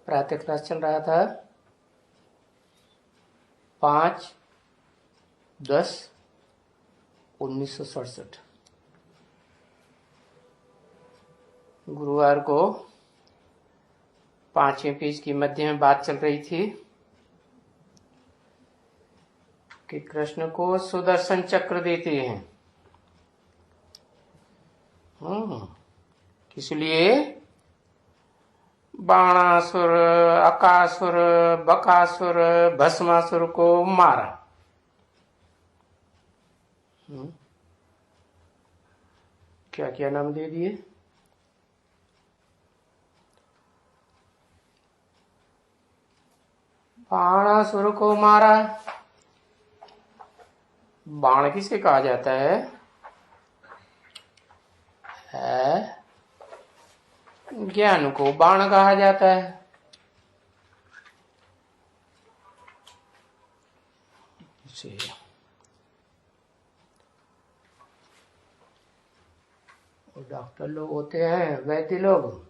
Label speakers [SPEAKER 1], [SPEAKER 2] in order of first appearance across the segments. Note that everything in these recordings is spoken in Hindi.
[SPEAKER 1] प्रातः क्लास चल रहा था 5/10/1967। गुरुवार को 5वें पेज की मध्य में बात चल रही थी कि कृष्ण को सुदर्शन चक्र देते हैं। इसलिए बाणासुर, अकासुर, बकासुर, भस्मासुर को मारा। क्या क्या नाम दे दिए? बाणासुर को मारा। बाण किसे कहा जाता है? ज्ञान को बाण कहा जाता है। डॉक्टर लोग होते हैं, वैद्य लोग,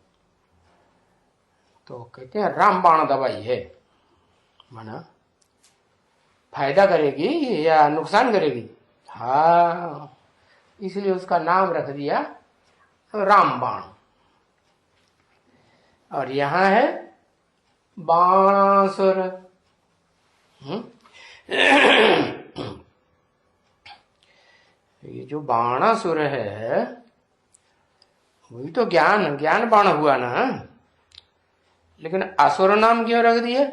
[SPEAKER 1] तो कहते हैं रामबाण दवाई है, माना फायदा करेगी या नुकसान करेगी। हाँ, इसलिए उसका नाम रख दिया रामबाण। और यहां है बाणासुर। ये जो बाणासुर है वही तो ज्ञान बाण हुआ ना, लेकिन असुर नाम क्यों रख दिया?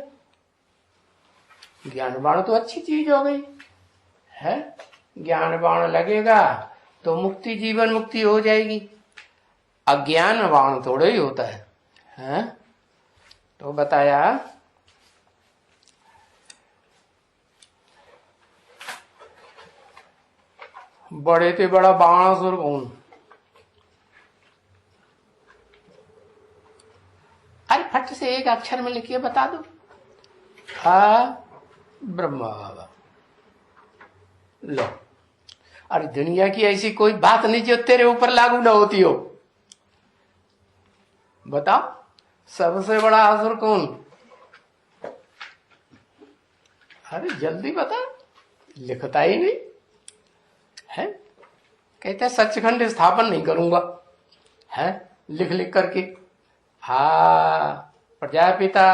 [SPEAKER 1] ज्ञान बाण तो अच्छी चीज हो गई है। ज्ञान बाण लगेगा तो मुक्ति, जीवन मुक्ति हो जाएगी। अज्ञान बाण थोड़े ही होता है। तो बताया बड़े से बड़ा बाणासुर कौन? अरे फट से एक अक्षर में लिखिए बता दो। ब्रह्मा बाबा। लो, अरे दुनिया की ऐसी कोई बात नहीं जो तेरे ऊपर लागू ना होती हो। बताओ, सबसे बड़ा असुर कौन? अरे जल्दी बता, लिखता ही नहीं है। कहता सचखंड स्थापन नहीं करूंगा, है लिख लिख करके। प्रजापिता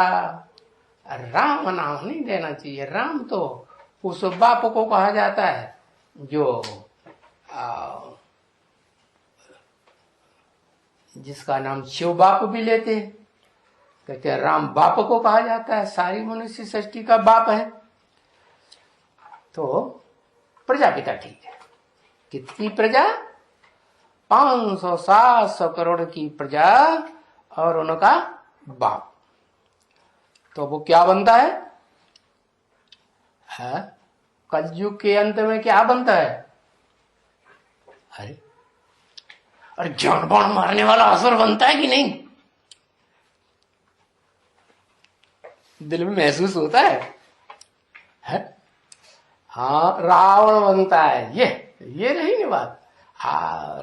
[SPEAKER 1] राम नाम नहीं देना चाहिए। राम तो उस बाप को कहा जाता है जो जिसका नाम शिव बाप भी लेते हैं। कहते हैं राम बाप को कहा जाता है, सारी मनुष्य सृष्टि का बाप है। तो प्रजापिता ठीक है। कितनी प्रजा? 500-700 करोड़ की प्रजा और उनका बाप। तो वो क्या बनता है? कलयुग के अंत में क्या बनता है? अरे जान बाण मारने वाला असुर बनता है कि नहीं? दिल में महसूस होता है? हाँ, रावण बनता है। ये रही ना बात।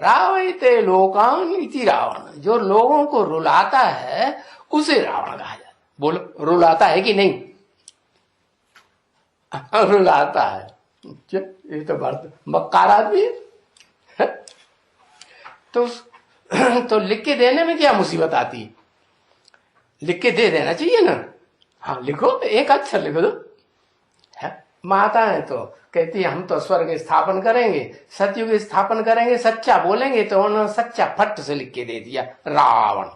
[SPEAKER 1] रावयते लोकान इति रावण। जो लोगों को रुलाता है उसे रावण कहा जाता है। बोलो, रुलाता है कि नहीं? रुलाता है। ये तो बात मक्कार आदमी है। तो लिख के देने में क्या मुसीबत आती है? लिख के दे देना चाहिए ना। हाँ लिखो, एक अक्षर लिख दो। माता है तो कहती हम तो स्वर्ग स्थापन करेंगे, सतयुग स्थापन करेंगे, सच्चा बोलेंगे। तो उन्होंने सच्चा फट से लिख के दे दिया रावण।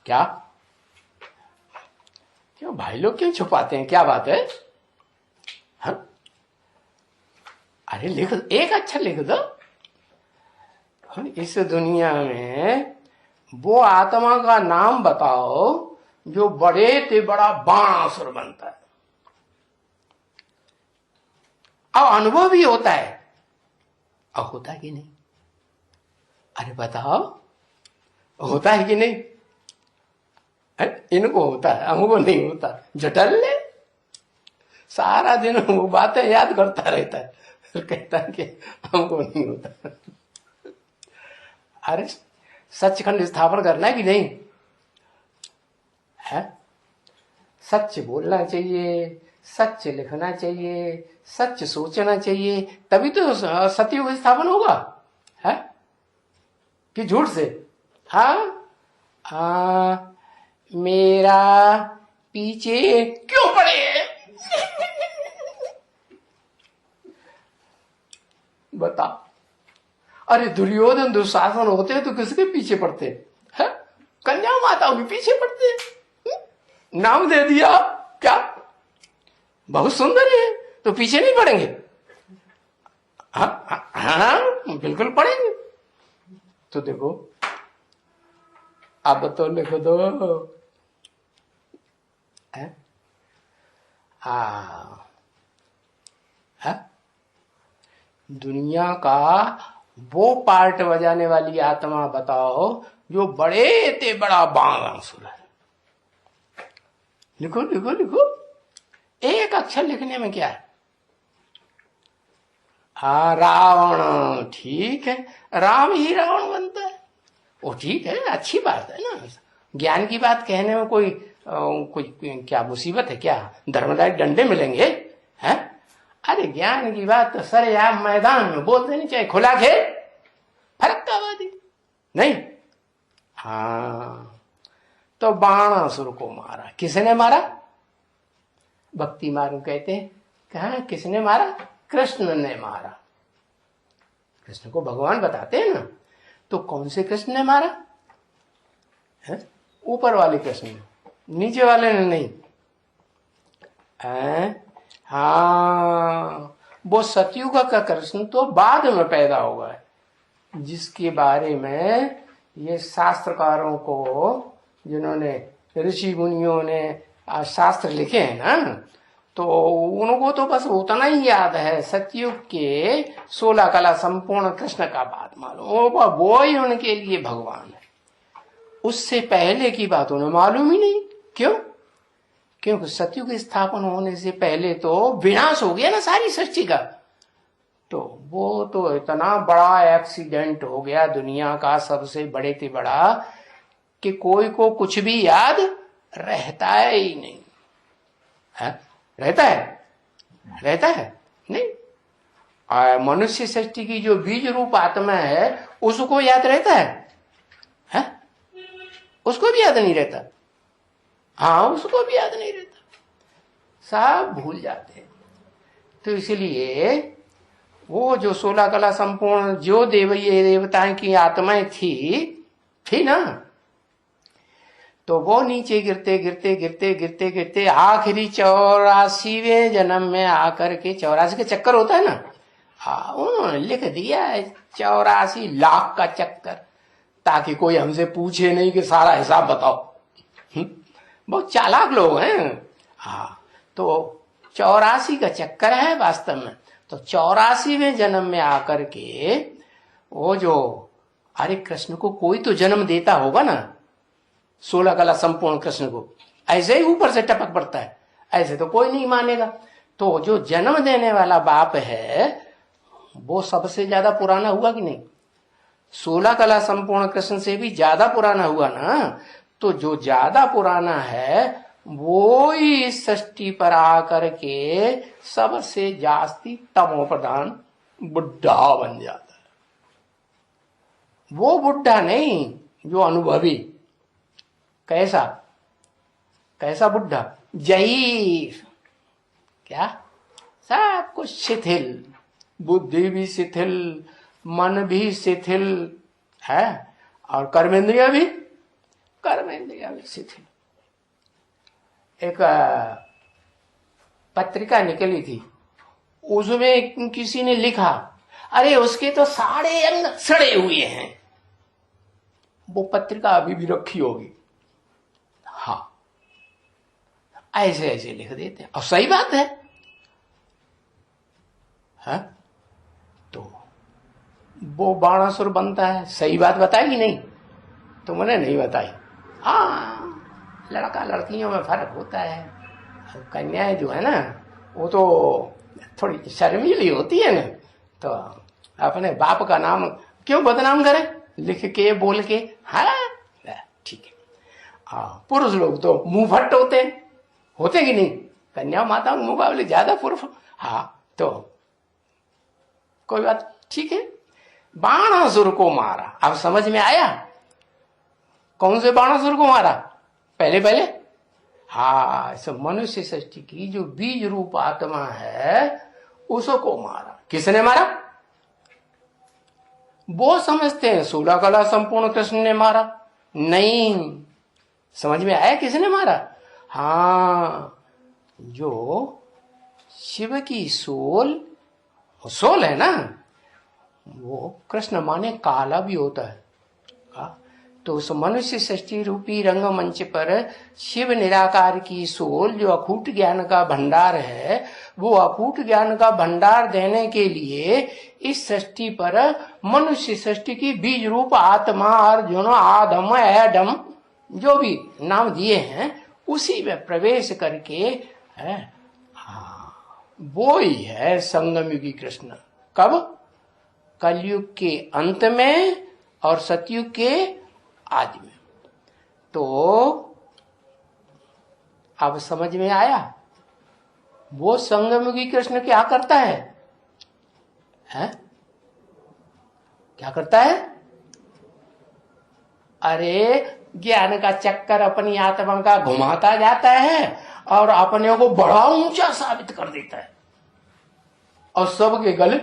[SPEAKER 1] क्या क्यों भाई लोग क्यों छुपाते हैं? क्या बात है? अरे लिख, एक अक्षर लिख दो। इस दुनिया में वो आत्मा का नाम बताओ जो बड़े से बड़ा बाणासुर बनता है। अब अनुभव भी होता है। अब होता है कि नहीं? अरे बताओ, होता है कि नहीं? इनको होता है, हमको नहीं होता। जटल ले सारा दिन वो बातें याद करता रहता है, फिर कहता है कि हमको नहीं होता। अरे सचखंड स्थापन करना है कि नहीं? है। सच बोलना चाहिए, सच लिखना चाहिए, सच सोचना चाहिए, तभी तो सतयुग स्थापन होगा, है कि झूठ से। मेरा पीछे क्यों पड़े बता। अरे दुर्योधन दुशासन होते हैं तो किसके पीछे पड़ते हैं? कन्या माताओं के पीछे पड़ते हैं। नाम दे दिया क्या, बहुत सुंदर है तो पीछे नहीं पड़ेंगे? हाँ बिल्कुल पड़ेंगे। तो देखो अब तो लिख दो है? दुनिया का वो पार्ट बजाने वाली आत्मा बताओ जो बड़े ते बड़ा बाणासुर है। लिखो लिखो लिखो, एक अक्षर लिखने में क्या है? रावण, ठीक है, राम ही रावण बनता है, वो ठीक है, अच्छी बात है ना। ज्ञान की बात कहने में कोई क्या मुसीबत है क्या? धर्मदायक डंडे मिलेंगे हैं? अरे ज्ञान की बात तो सर आप मैदान में बोल देनी चाहिए, खुला खेल, फर्क का बात नहीं। तो बाणासुर को मारा, किसने मारा? भक्ति मार्ग कहते हैं, कहा किसने मारा? कृष्ण ने मारा। कृष्ण को भगवान बताते हैं ना, तो कौन से कृष्ण ने मारा? ऊपर वाले कृष्ण ने, नीचे वाले ने नहीं। वो सतयुग का कृष्ण तो बाद में पैदा हुआ है, जिसके बारे में ये शास्त्रकारों को, जिन्होंने ऋषि मुनियों ने शास्त्र लिखे हैं ना, तो उनको तो बस उतना ही याद है, सतयुग के 16 कला संपूर्ण कृष्ण का बात मालूम, वो ही उनके लिए भगवान है। उससे पहले की बात उन्हें मालूम ही नहीं। क्यों? क्योंकि सतयुग स्थापन होने से पहले तो विनाश हो गया ना सारी सृष्टि का। तो वो तो इतना बड़ा एक्सीडेंट हो गया दुनिया का, सबसे बड़े से बड़ा, कि कोई को कुछ भी याद रहता ही नहीं है। रहता है नहीं। मनुष्य सृष्टि की जो बीज रूप आत्मा है उसको याद रहता है? उसको भी याद नहीं रहता। उसको भी याद नहीं रहता, सब भूल जाते हैं। तो इसलिए वो जो 16 कला संपूर्ण जो देवताएं की आत्माएं थी ना, तो वो नीचे गिरते गिरते गिरते गिरते गिरते आखिरी 84वें जन्म में आकर के, 84 के चक्कर होता है ना, उन्होंने लिख दिया है 84 लाख का चक्कर, ताकि कोई हमसे पूछे नहीं कि सारा हिसाब बताओ। बहुत चालाक लोग हैं। तो 84 का चक्कर है वास्तव में। तो 84वें जन्म में आकर के वो जो, अरे कृष्ण को कोई तो जन्म देता होगा ना, 16 कला संपूर्ण कृष्ण को, ऐसे ही ऊपर से टपक पड़ता है, ऐसे तो कोई नहीं मानेगा। तो जो जन्म देने वाला बाप है वो सबसे ज्यादा पुराना हुआ कि नहीं? 16 कला संपूर्ण कृष्ण से भी ज्यादा पुराना हुआ ना। तो जो ज्यादा पुराना है वो ही इस सृष्टि पर आकर के सबसे जास्ती तमो प्रधान बुढ़ा बन जाता है। वो बुढ़ा नहीं जो अनुभवी। कैसा बुढ़ा? जहीर। क्या? सब कुछ शिथिल, बुद्धि भी शिथिल, मन भी शिथिल है, और कर्मेंद्रिया भी शिथिल। एक पत्रिका निकली थी, उसमें किसी ने लिखा, अरे उसके तो सारे अंग सड़े हुए हैं। वो पत्रिका अभी भी रखी होगी। ऐसे लिख देते हैं, और सही बात है। तो वो बाणासुर बनता है, सही बात बताई नहीं? तुमने नहीं बताई। लड़का लड़कियों में फर्क होता है। कन्याएं जो है ना, वो तो थोड़ी शर्मीली होती है ना, तो अपने बाप का नाम क्यों बदनाम करे, लिख के बोल के। ठीक है। हाँ, पुरुष लोग तो मुंह फट होते कि नहीं, कन्या माताओं के मुकाबले ज्यादा पुरुष। हाँ, तो कोई बात, ठीक है। बाणासुर को मारा, अब समझ में आया कौन से बाणासुर को मारा? पहले पहले हाँ, सब मनुष्य सृष्टि की जो बीज रूप आत्मा है उसको मारा। किसने मारा? वो समझते हैं 16 कला संपूर्ण कृष्ण ने मारा, नहीं। समझ में आया किसने मारा? हाँ, जो शिव की सोल है ना, वो कृष्ण माने काला भी होता है। तो उस मनुष्य सृष्टि रूपी रंगमंच पर शिव निराकार की सोल जो अकूट ज्ञान का भंडार है, वो अकूट ज्ञान का भंडार देने के लिए इस सृष्टि पर मनुष्य सृष्टि की बीज रूप आत्मा अर्जुन आदम एडम जो भी नाम दिए हैं उसी में प्रवेश करके है। हाँ, वो ही है संगम युगी कृष्ण। कब? कलयुग के अंत में और सतयुग के आदि में। तो अब समझ में आया वो संगमयुगी कृष्ण क्या करता है? क्या करता है? अरे ज्ञान का चक्कर अपनी आत्मा का घुमाता जाता है और अपने को बड़ा ऊंचा साबित कर देता है और सबके गले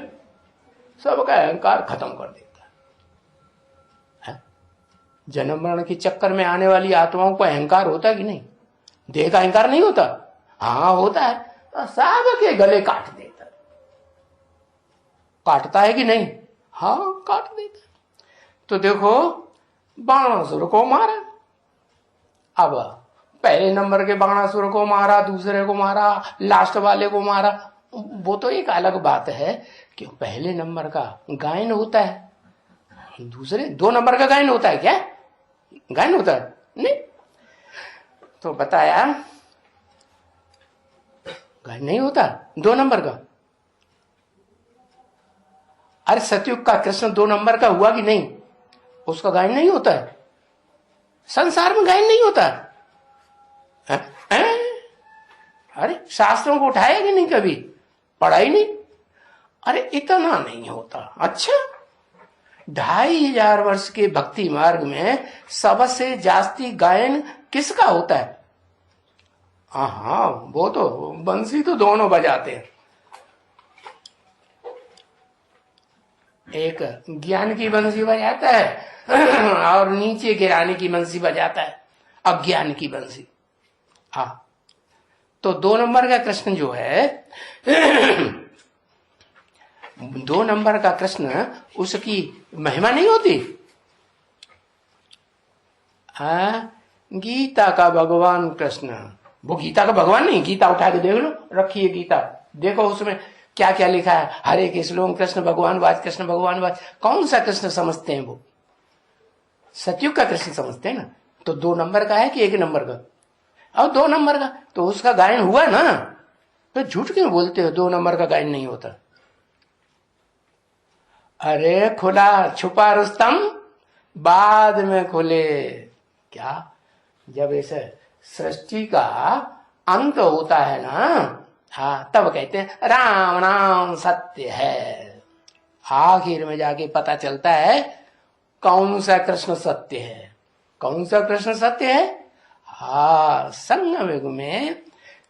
[SPEAKER 1] सबका अहंकार खत्म कर देता है। जन्म मरण के चक्कर में आने वाली आत्माओं को अहंकार होता है कि नहीं? देह का अहंकार नहीं होता? हाँ होता है। तो सबके गले काट देता है। काटता है कि नहीं? हाँ काट देता है। तो देखो बाणासुर को मारा। अब पहले नंबर के बाणासुर को मारा, दूसरे को मारा, लास्ट वाले को मारा, वो तो एक अलग बात है कि पहले नंबर का गायन होता है, दूसरे 2 नंबर का गायन होता है। क्या गायन होता है? नहीं। तो बताया गायन नहीं होता 2 नंबर का। अरे सतयुग का कृष्ण 2 नंबर का हुआ कि नहीं? उसका गायन नहीं होता है। संसार में गायन नहीं होता है? अरे शास्त्रों को उठाया कि नहीं, कभी पढ़ा ही नहीं। अरे इतना नहीं होता। अच्छा, 2500 वर्ष के भक्ति मार्ग में सबसे जास्ती गायन किसका होता है? हाँ, वो तो बंसी तो दोनों बजाते हैं। एक ज्ञान की बंसी बजाता है और नीचे गिराने की बंसी बजाता है, अज्ञान की बंसी। हाँ, तो 2 नंबर का कृष्ण जो है 2 नंबर का कृष्ण, उसकी महिमा नहीं होती। गीता का भगवान कृष्ण, वो गीता का भगवान नहीं। गीता उठा के देख लो, रखी है गीता, देखो उसमें क्या क्या लिखा है। हरे कृष्ण कृष्ण भगवान वाच, कृष्ण भगवान वाच। कौन सा कृष्ण समझते हैं वो? सतयुग का कृष्ण समझते हैं ना। तो 2 नंबर का है कि 1 नंबर का? और 2 नंबर का तो उसका गायन हुआ ना। तो झूठ क्यों बोलते हो 2 नंबर का गायन नहीं होता? अरे खुला छुपा रुस्तम बाद में खुले। क्या? जब ऐसे सृष्टि का अंत होता है ना, हाँ, तब कहते हैं राम नाम सत्य है। आखिर में जाके पता चलता है कौन सा कृष्ण सत्य है। कौन सा कृष्ण सत्य है? हाँ, संगम युग में,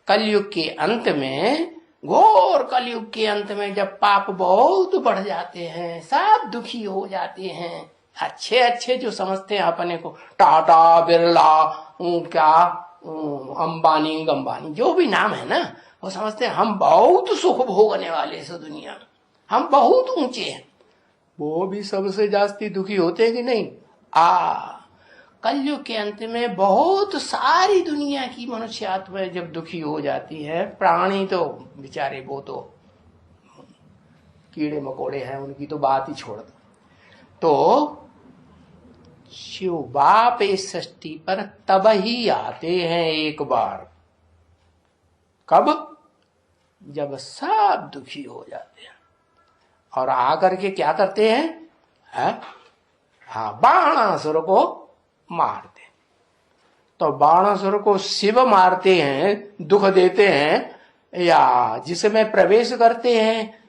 [SPEAKER 1] कलयुग के अंत में, घोर कलयुग के अंत में जब पाप बहुत बढ़ जाते हैं, सब दुखी हो जाते हैं, अच्छे अच्छे जो समझते हैं अपने को, टाटा बिरला क्या अंबानी गंबानी जो भी नाम है ना, वो समझते हैं हम बहुत सुख भोगने वाले इस दुनिया में, हम बहुत ऊंचे हैं। वो भी सबसे जास्ती दुखी होते हैं कि नहीं? कलयुग के अंत में बहुत सारी दुनिया की मनुष्य आत्माएं जब दुखी हो जाती है, प्राणी तो बेचारे वो तो कीड़े मकोड़े हैं, उनकी तो बात ही छोड़ दो। तो शिव बाप इस सृष्टि पर तब ही आते हैं एक बार। कब? जब सब दुखी हो जाते हैं और आकर के क्या करते हैं? हाँ, बाणासुर को मारते। तो बाणासुर को शिव मारते हैं, दुख देते हैं, या जिसमें प्रवेश करते हैं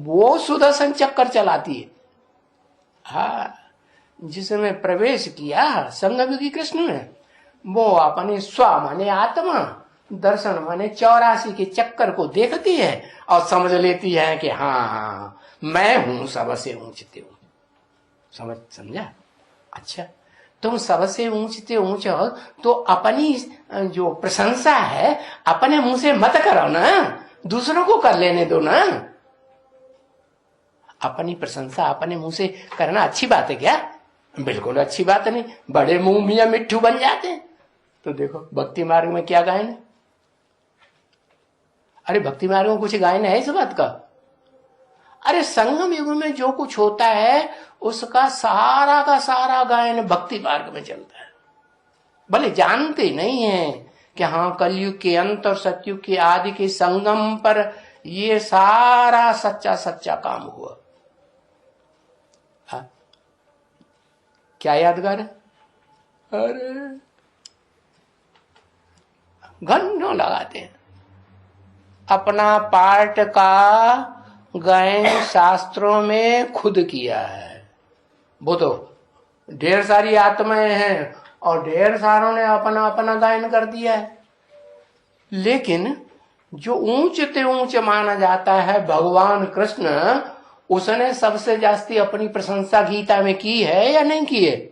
[SPEAKER 1] वो सुदर्शन चक्कर चलाती है। हाँ, जिसमें प्रवेश किया संगम कृष्ण में, वो अपने स्व माने आत्मा, दर्शन माने 84 के चक्कर को देखती है और समझ लेती है कि हाँ मैं हूं सबसे ऊंचते हूं। समझा? अच्छा, तुम सबसे ऊंचते ऊंच हो तो अपनी जो प्रशंसा है अपने मुंह से मत करो ना, दूसरों को कर लेने दो ना। अपनी प्रशंसा अपने मुंह से करना अच्छी बात है क्या? बिल्कुल अच्छी बात नहीं। बड़े मुंह मियां मिट्ठू बन जाते हैं। तो देखो भक्ति मार्ग में क्या गायन है? अरे भक्ति मार्ग में कुछ गायन है इस बात का? अरे संगम युग में जो कुछ होता है उसका सारा का सारा गायन भक्ति मार्ग में चलता है। भले जानते नहीं है कि हाँ कलयुग के अंत और सतयुग के आदि के संगम पर ये सारा सच्चा सच्चा काम हुआ। हाँ? क्या यादगार है? अरे घंटों लगाते हैं। अपना पार्ट का गायन शास्त्रों में खुद किया है। वो तो ढेर सारी आत्माएं हैं और ढेर सारों ने अपना अपना गायन कर दिया है, लेकिन जो ऊंचते ऊंच माना जाता है भगवान कृष्ण, उसने सबसे जास्ती अपनी प्रशंसा गीता में की है या नहीं की है?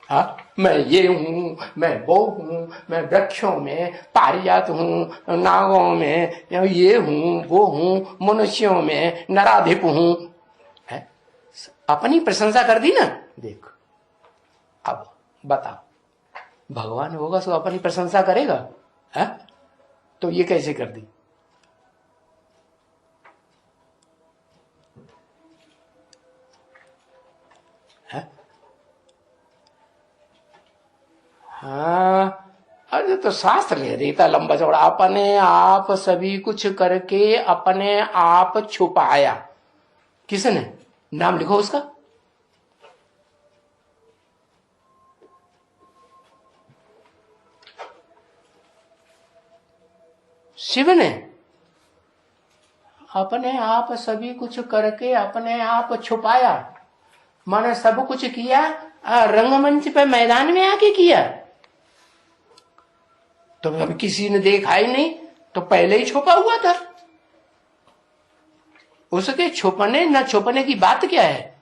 [SPEAKER 1] हाँ, मैं ये हूं, मैं वो हूं, मैं वृक्षों में पारिजात हूं, नागों में ये हूं, वो हूं, मनुष्यों में नराधिप हूं। है? अपनी प्रशंसा कर दी ना। देख अब बताओ, भगवान होगा तो अपनी प्रशंसा करेगा? है? तो ये कैसे कर दी? है? हाँ, अरे तो शास्त्र ले देता लंबा चौड़ा। अपने आप सभी कुछ करके अपने आप छुपाया। किसने? नाम लिखो उसका। शिव ने अपने आप सभी कुछ करके अपने आप छुपाया, माने सब कुछ किया रंगमंच पे मैदान में आके किया। तो अभी किसी ने देखा ही नहीं, तो पहले ही छुपा हुआ था। उसके छुपने न छुपने की बात क्या है?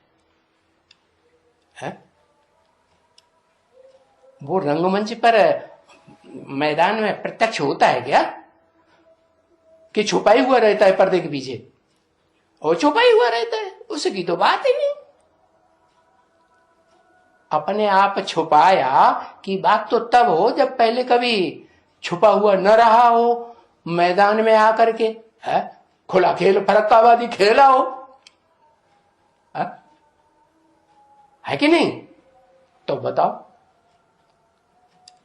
[SPEAKER 1] वो रंगमंच पर मैदान में प्रत्यक्ष होता है क्या कि छुपाई हुआ रहता है पर्दे के पीछे? और छुपाई हुआ रहता है, उसकी तो बात ही नहीं। अपने आप छुपाया की बात तो तब हो जब पहले कभी छुपा हुआ न रहा हो, मैदान में आकर के खुला खेल फरक्काबाजी खेला हो। है कि नहीं? तो बताओ,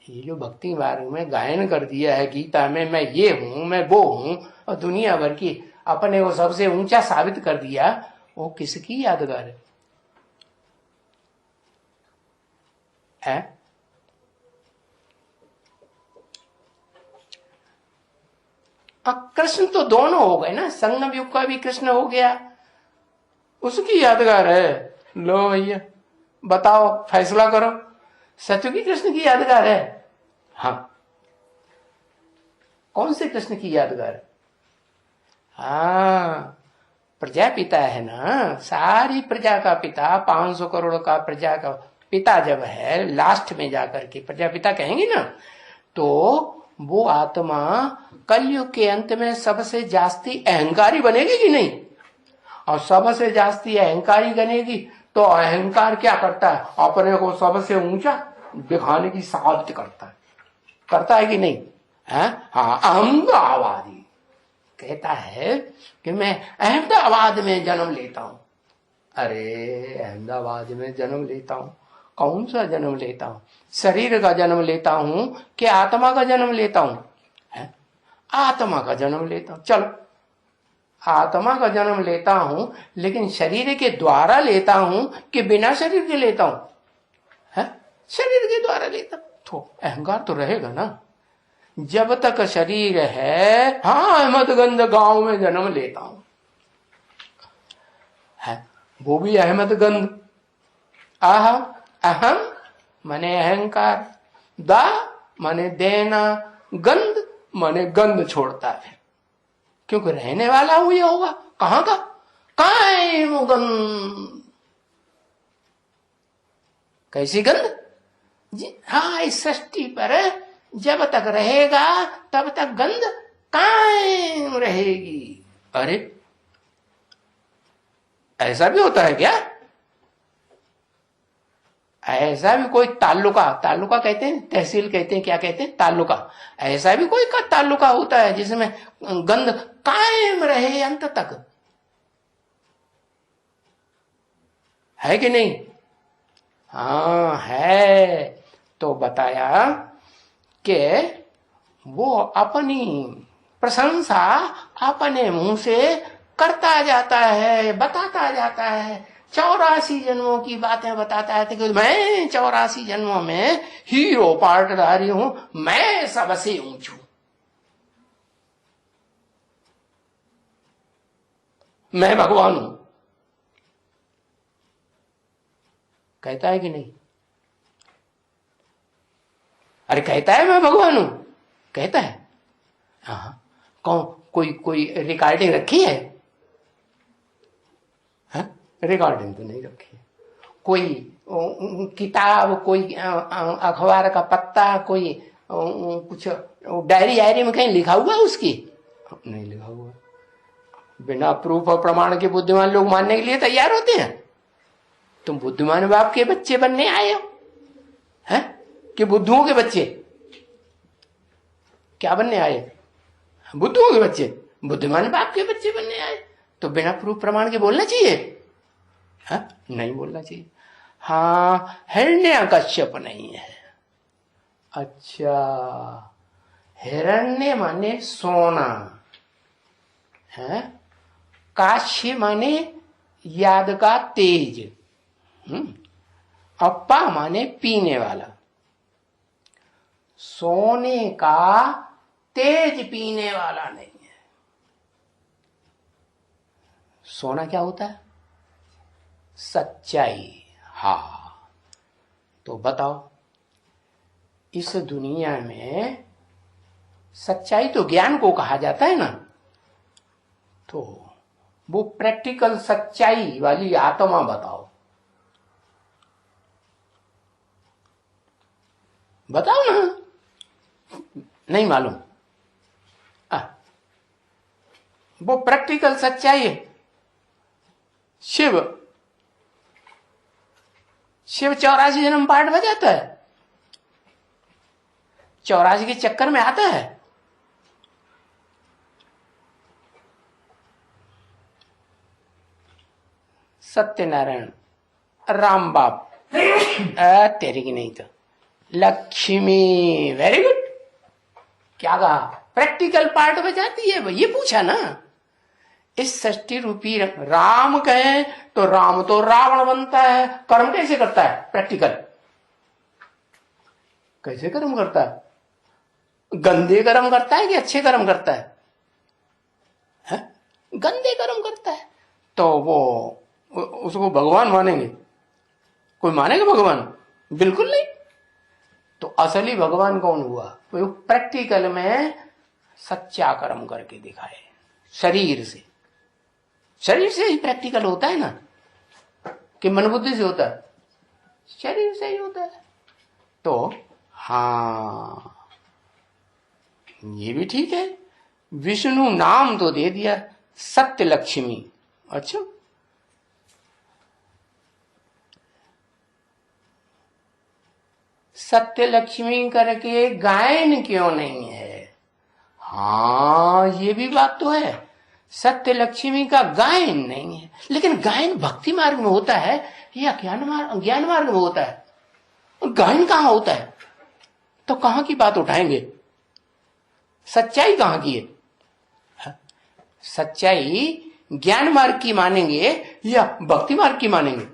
[SPEAKER 1] ये जो भक्ति मार्ग में गायन कर दिया है गीता में, मैं ये हूं, मैं वो हूं, और दुनिया भर की अपने को सबसे ऊंचा साबित कर दिया, वो किसकी यादगार है? कृष्ण तो दोनों हो गए ना, संगम युग का भी कृष्ण हो गया, उसकी यादगार है। लो भैया बताओ, फैसला करो, सतयुगी कृष्ण की यादगार है? हाँ, कौन से कृष्ण की यादगार है? हाँ, प्रजापिता है ना, सारी प्रजा का पिता, 500 करोड़ का प्रजा का पिता जब है, लास्ट में जाकर के प्रजापिता कहेंगे ना, तो वो आत्मा कलयुग के अंत में सबसे जास्ती अहंकारी बनेगी कि नहीं? और सबसे जास्ती अहंकारी बनेगी तो अहंकार क्या करता है? अपने को सबसे ऊंचा दिखाने की साबित करता है कि नहीं? हाँ, अहमदाबादी कहता है कि मैं अहमदाबाद में जन्म लेता हूं। अरे अहमदाबाद में जन्म लेता हूं, कौन सा जन्म लेता हूं? शरीर का जन्म लेता हूं कि आत्मा का जन्म लेता हूं? आत्मा का जन्म लेता हूं। चलो, आत्मा का जन्म लेता हूं, लेकिन शरीर के द्वारा लेता हूं कि बिना शरीर के लेता हूं? शरीर के द्वारा लेता, तो अहंकार तो रहेगा ना जब तक शरीर है। हाँ, अहमदगंज गांव में जन्म लेता हूं, है वो भी अहमदगंज। आह, अहम माने अहंकार, दा माने देना, गंध माने गंध छोड़ता है, क्योंकि रहने वाला हुआ होगा कहां का, कायम गंध। कैसी गंध जी? हाँ, इस सृष्टि पर जब तक रहेगा तब तक गंध कायम रहेगी। अरे ऐसा भी होता है क्या? ऐसा भी कोई ताल्लुका, ताल्लुका कहते हैं, तहसील कहते हैं, क्या कहते हैं, ताल्लुका। ऐसा भी कोई का ताल्लुका होता है जिसमें गंध कायम रहे अंत तक, है कि नहीं? हाँ है। तो बताया कि वो अपनी प्रशंसा अपने मुंह से करता जाता है, बताता जाता है, 84 जन्मों की बातें बताता है कि मैं 84 जन्मों में हीरो पार्टधारी हूं, मैं सबसे ऊंचू, मैं भगवान हूं। कहता है कि नहीं? अरे कहता है मैं भगवान हूं, कहता है। हाँ, कौन कोई रिकॉर्डिंग रखी है? रिकॉर्डिंग तो नहीं रखी है। कोई किताब, कोई अखबार का पत्ता, कोई कुछ डायरी में कहीं लिखा हुआ उसकी? नहीं लिखा हुआ। बिना प्रूफ और प्रमाण के बुद्धिमान लोग मानने के लिए तैयार होते हैं। तुम बुद्धिमान बाप के बच्चे बनने आए हो, हैं? कि बुद्धुओं के बच्चे? क्या बनने आए? बुद्धुओं के बच्चे, बुद्धिमान बाप के बच्चे बनने आए। तो बिना प्रूफ प्रमाण के बोलना चाहिए? हाँ, नहीं बोलना चाहिए। हाँ, हिरण्यकश्यप नहीं है। अच्छा, हिरण्य माने सोना है, काश्य माने याद का तेज, अप्पा माने पीने वाला। सोने का तेज पीने वाला नहीं है। सोना क्या होता है? सच्चाई। हाँ, तो बताओ, इस दुनिया में सच्चाई तो ज्ञान को कहा जाता है ना, तो वो प्रैक्टिकल सच्चाई वाली आत्मा बताओ, बताओ ना। नहीं मालूम? वो प्रैक्टिकल सच्चाई है। शिव 84 जन्म पाठ बजाता है, 84 के चक्कर में आता है। सत्यनारायण, राम बाप, तेरे की नहीं तो लक्ष्मी, वेरी गुड। क्या कहा? प्रैक्टिकल पार्ट बजाती है। ये पूछा ना, इस सृष्टि रूपी राम कहे तो रावण बनता है। कर्म कैसे करता है? प्रैक्टिकल कैसे कर्म करता है? गंदे कर्म करता है कि अच्छे कर्म करता है? गंदे कर्म करता है। तो वो उसको भगवान मानेंगे? कोई मानेगा भगवान? बिल्कुल नहीं। तो असली भगवान कौन हुआ? वो प्रैक्टिकल में सच्चा कर्म करके दिखाए, शरीर से। शरीर से ही प्रैक्टिकल होता है ना, कि मन बुद्धि से होता है? शरीर से ही होता है। तो हाँ, ये भी ठीक है। विष्णु नाम तो दे दिया, सत्य लक्ष्मी। अच्छा, सत्य लक्ष्मी करके गायन क्यों नहीं है? हाँ, ये भी बात तो है, सत्य लक्ष्मी का गायन नहीं है। लेकिन गायन भक्ति मार्ग में होता है या ज्ञान मार्ग में होता है? गायन कहाँ होता है? तो कहाँ की बात उठाएंगे? सच्चाई कहाँ की है? सच्चाई ज्ञान मार्ग की मानेंगे या भक्ति मार्ग की मानेंगे?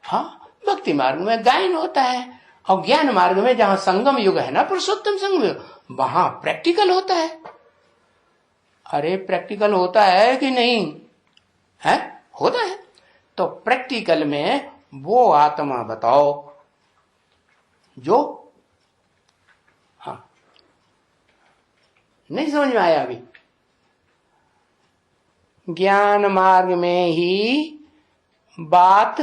[SPEAKER 1] हाँ, भक्ति मार्ग में गायन होता है, और ज्ञान मार्ग में जहां संगम युग है ना, पुरुषोत्तम संगम युग, वहां प्रैक्टिकल होता है। अरे प्रैक्टिकल होता है कि नहीं है? होता है। तो प्रैक्टिकल में वो आत्मा बताओ जो, हाँ नहीं समझ में आया अभी? ज्ञान मार्ग में ही बात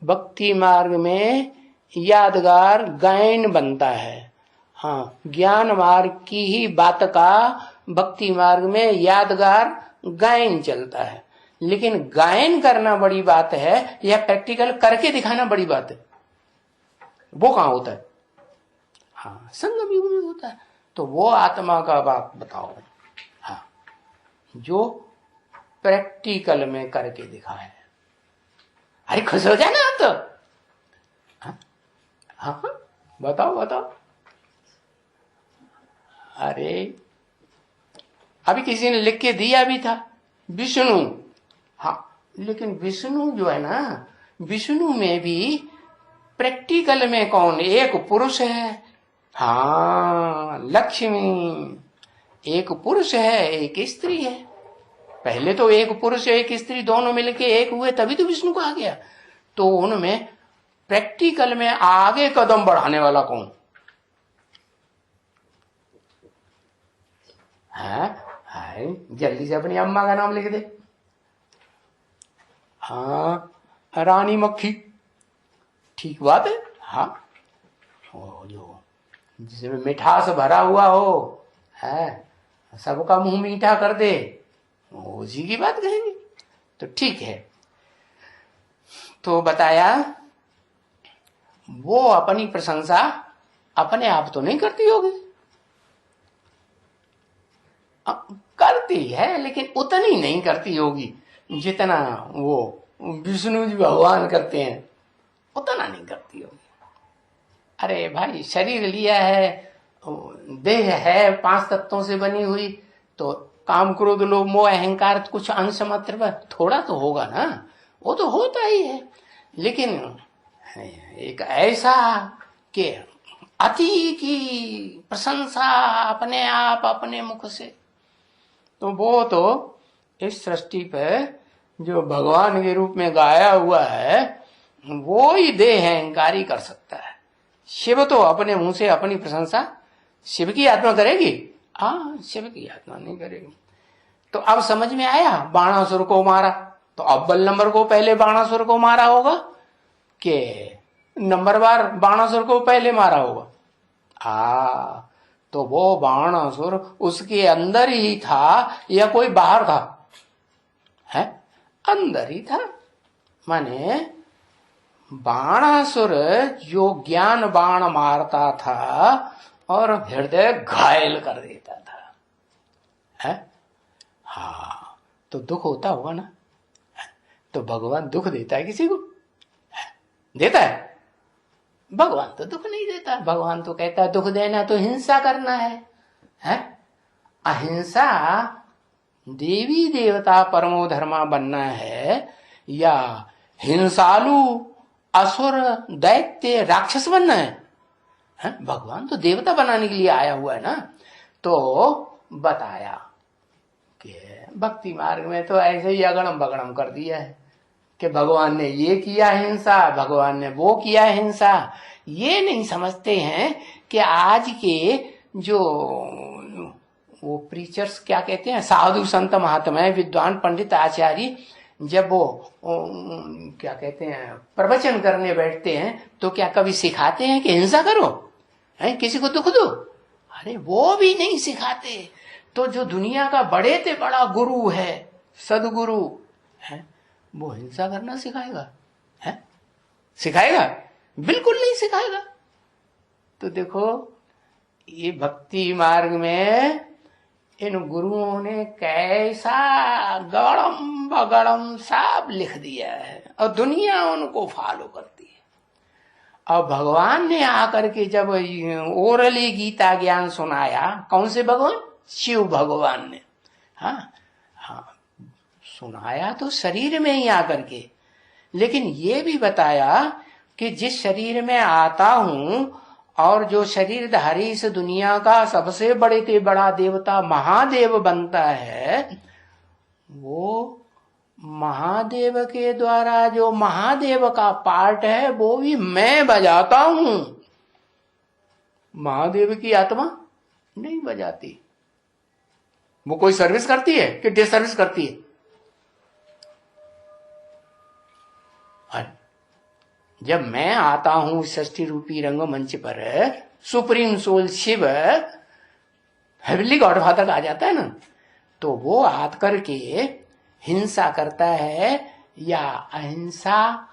[SPEAKER 1] भक्ति मार्ग में यादगार गायन बनता है। हाँ, ज्ञान मार्ग की ही बात का भक्ति मार्ग में यादगार गायन चलता है। लेकिन गायन करना बड़ी बात है या प्रैक्टिकल करके दिखाना बड़ी बात है? वो कहां होता है? हाँ, संगम युग में होता है। तो वो आत्मा का बात बताओ, हाँ, जो प्रैक्टिकल में करके दिखाए। अरे खुश हो जाए ना आप तो। हाँ हाँ, बताओ बताओ। अरे अभी किसी ने लिख के दिया भी था, विष्णु। हाँ, लेकिन विष्णु जो है ना, विष्णु में भी प्रैक्टिकल में कौन? एक पुरुष है। हाँ, लक्ष्मी। एक पुरुष है, एक स्त्री है। पहले तो एक पुरुष एक स्त्री दोनों मिलके एक हुए, तभी तो विष्णु कहा गया। तो उनमें प्रैक्टिकल में आगे कदम बढ़ाने वाला कौन है? जल्दी से अपनी अम्मा का नाम लिख दे। हाँ, रानी मक्खी। ठीक बात है। हाँ, जो जिसमें मिठास भरा हुआ हो, है, सबका मुंह मीठा कर दे, उसी की बात कहेंगे। तो ठीक है। तो बताया वो अपनी प्रशंसा अपने आप तो नहीं करती होगी, करती है, लेकिन उतनी नहीं करती होगी जितना वो विष्णु जी भगवान करते हैं, उतना नहीं करती होगी। अरे भाई, शरीर लिया है, देह है 5 तत्वों से बनी हुई, तो काम क्रोध लोभ मोह अहंकार कुछ अंश मात्र थोड़ा तो होगा ना, वो तो होता ही है। लेकिन एक ऐसा कि अति की प्रशंसा अपने आप अपने मुख से, तो वो तो इस सृष्टि पे जो भगवान के रूप में गाया हुआ है, वो ही देह अहंकारी कर सकता है। शिव तो अपने मुंह से अपनी प्रशंसा शिव की आत्मा करेगी? हाँ, शिव की आत्मा नहीं करेगी। तो अब समझ में आया, बाणासुर को मारा तो अव्वल नंबर को पहले बाणासुर को मारा होगा कि नंबरवार बाणासुर को पहले मारा होगा? तो वो बाणासुर उसके अंदर ही था या कोई बाहर था? है, अंदर ही था। माने बाणासुर जो ज्ञान बाण मारता था और हृदय घायल कर देता था, है? हाँ, तो दुख होता होगा ना। तो भगवान दुख देता है किसी को? देता है? भगवान तो दुख नहीं देता। भगवान तो कहता है दुख देना तो हिंसा करना है? अहिंसा देवी देवता परमो धर्मा बनना है या हिंसालु असुर दैत्य राक्षस बनना है? भगवान तो देवता बनाने के लिए आया हुआ है ना। तो बताया कि भक्ति मार्ग में तो ऐसे ही अगड़म बगड़म कर दिया है कि भगवान ने ये किया हिंसा, भगवान ने वो किया हिंसा। ये नहीं समझते हैं कि आज के जो वो प्रीचर्स क्या कहते हैं, साधु संत महात्मा विद्वान पंडित आचार्य, जब वो क्या कहते हैं प्रवचन करने बैठते हैं तो क्या कभी सिखाते हैं कि हिंसा करो, है किसी को दुख दो? अरे वो भी नहीं सिखाते। तो जो दुनिया का बड़े से बड़ा गुरु है, सदगुरु है, वो हिंसा करना सिखाएगा? है सिखाएगा? बिल्कुल नहीं सिखाएगा। तो देखो, ये भक्ति मार्ग में इन गुरुओं ने कैसा गड़म बगड़म सब लिख दिया है और दुनिया उनको फॉलो करती है। और भगवान ने आकर के जब ओरली गीता ज्ञान सुनाया, कौन से भगवान? शिव भगवान ने। हाँ, सुनाया तो शरीर में ही आकर के, लेकिन ये भी बताया कि जिस शरीर में आता हूं और जो शरीरधारी इस दुनिया का सबसे बड़े से बड़ा देवता महादेव बनता है, वो महादेव के द्वारा जो महादेव का पार्ट है वो भी मैं बजाता हूं। महादेव की आत्मा नहीं बजाती। वो कोई सर्विस करती है कि डिसर्विस करती है? जब मैं आता हूं षष्ठी रूपी रंगमंच पर, supreme soul Shiv heavenly godfather आ जाता है ना, तो वो आत करके हिंसा करता है या अहिंसा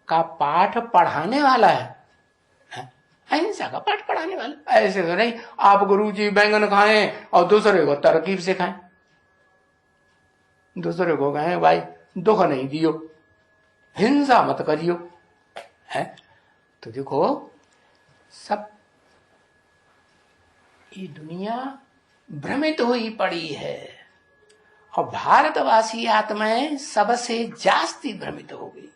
[SPEAKER 1] का पाठ पढ़ाने वाला है? अहिंसा का पाठ पढ़ाने वाला। ऐसे तो नहीं आप गुरुजी बैंगन खाएं और दूसरे को तरकीब से खाएं, दूसरे को कहें भाई दुख नहीं दियो, हिंसा मत करियो, है? तो देखो सब ये दुनिया भ्रमित हुई पड़ी है और भारतवासी आत्माएं सबसे जास्ती भ्रमित हो गई,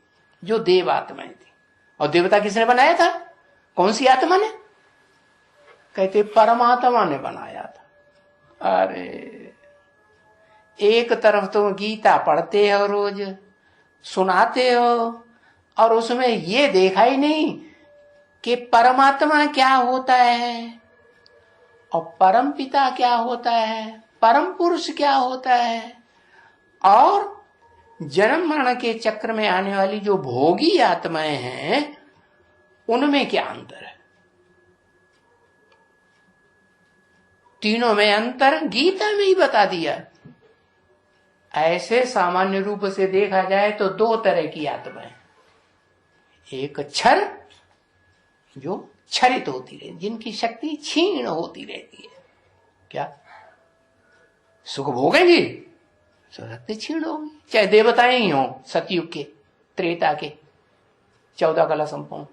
[SPEAKER 1] जो देव आत्माएं थी। और देवता किसने बनाया था? कौन सी आत्मा ने? कहते परमात्मा ने बनाया था। अरे एक तरफ तो गीता पढ़ते हो, रोज सुनाते हो, और उसमें ये देखा ही नहीं कि परमात्मा क्या होता है और परम पिता क्या होता है, परम पुरुष क्या होता है, और जन्म मरण के चक्र में आने वाली जो भोगी आत्माएं हैं उनमें क्या अंतर है। तीनों में अंतर गीता में ही बता दिया। ऐसे सामान्य रूप से देखा जाए तो दो तरह की आत्माएं, एक क्षर जो क्षरित होती रहती, जिनकी शक्ति क्षीण होती रहती है, क्या सुख भोगेंगी शक्ति क्षीण होगी, चाहे देवताएं ही हो, सतयुग के त्रेता के 14 कला संपूर्ण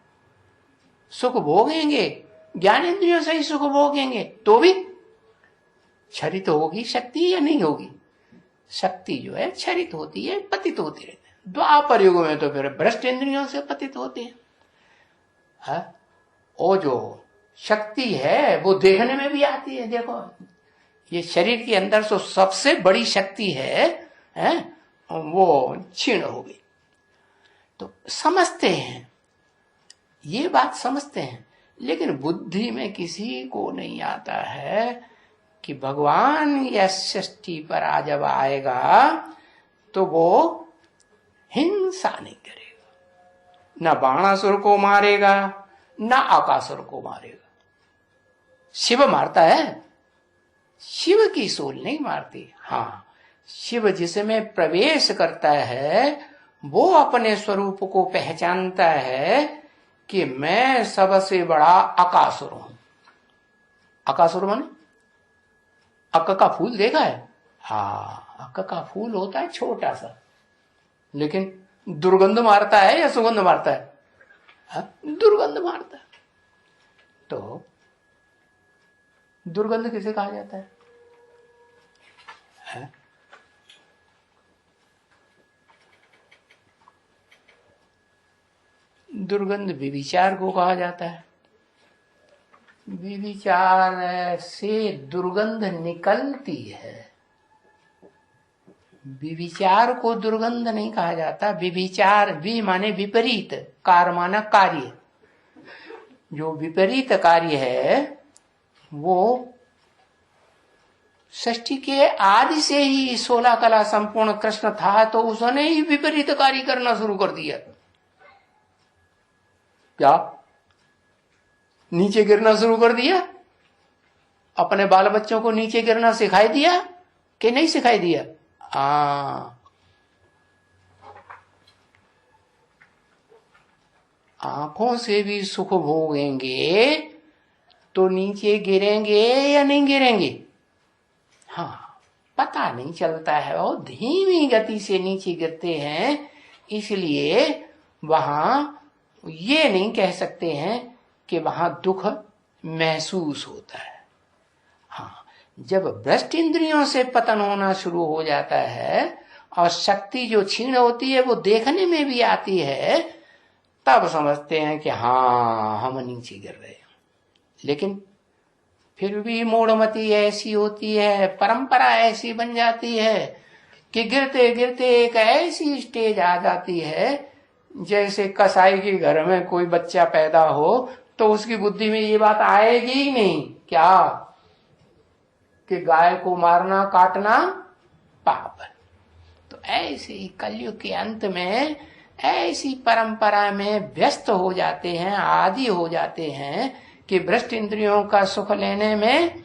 [SPEAKER 1] सुख भोगेंगे, ज्ञानेंद्रियों से ही सुख भोगेंगे, तो भी क्षरित होगी शक्ति या नहीं होगी? शक्ति जो है क्षरित होती है, पतित होती रहती है। द्वापर युग में तो फिर भ्रष्ट इंद्रियों से पतित होते हैं। वो जो शक्ति है वो देखने में भी आती है। देखो ये शरीर के अंदर जो सबसे बड़ी शक्ति है वो क्षीण हो गई। तो समझते हैं, ये बात समझते हैं, लेकिन बुद्धि में किसी को नहीं आता है कि भगवान यह षष्ठी पर आ जब आएगा तो वो हिंसा नहीं करेगा, न बाणासुर को मारेगा न आकासुर को मारेगा। शिव मारता है, शिव की सोल नहीं मारती। हाँ, शिव जिसमें प्रवेश करता है वो अपने स्वरूप को पहचानता है कि मैं सबसे बड़ा अकासुर हूं। अकासुर माने अक्क का फूल देखा है? हाँ, अक्क का फूल होता है छोटा सा, लेकिन दुर्गंध मारता है या सुगंध मारता है? हाँ, दुर्गंध मारता है। तो दुर्गंध किसे कहा जाता है? हाँ? दुर्गंध व्यभिचार को कहा जाता है। व्यभिचार से दुर्गंध निकलती है। व्यभिचार को दुर्गंध नहीं कहा जाता। व्यभिचार वि माने विपरीत, कार माना कार्य। जो विपरीत कार्य है वो षष्ठी के आदि से ही 16 कला संपूर्ण कृष्ण था, तो उसने ही विपरीत कार्य करना शुरू कर दिया। क्या नीचे गिरना शुरू कर दिया? अपने बाल बच्चों को नीचे गिरना सिखाई दिया कि नहीं सिखाई दिया? आंखों से भी सुख भोगेंगे तो नीचे गिरेंगे या नहीं गिरेंगे? हाँ, पता नहीं चलता है, और धीमी गति से नीचे गिरते हैं, इसलिए वहां ये नहीं कह सकते हैं कि वहां दुख महसूस होता है। हाँ, जब भ्रष्ट इंद्रियों से पतन होना शुरू हो जाता है और शक्ति जो क्षीण होती है वो देखने में भी आती है, तब समझते हैं कि हाँ हम नीचे गिर रहे हैं। लेकिन फिर भी मूढ़मती ऐसी होती है, परंपरा ऐसी बन जाती है कि गिरते गिरते एक ऐसी स्टेज आ जाती है, जैसे कसाई के घर में कोई बच्चा पैदा हो तो उसकी बुद्धि में ये बात आएगी ही नहीं क्या कि गाय को मारना काटना पाप है। तो ऐसे ही कलयुग के अंत में ऐसी परंपरा में व्यस्त हो जाते हैं, आदी हो जाते हैं कि भ्रष्ट इंद्रियों का सुख लेने में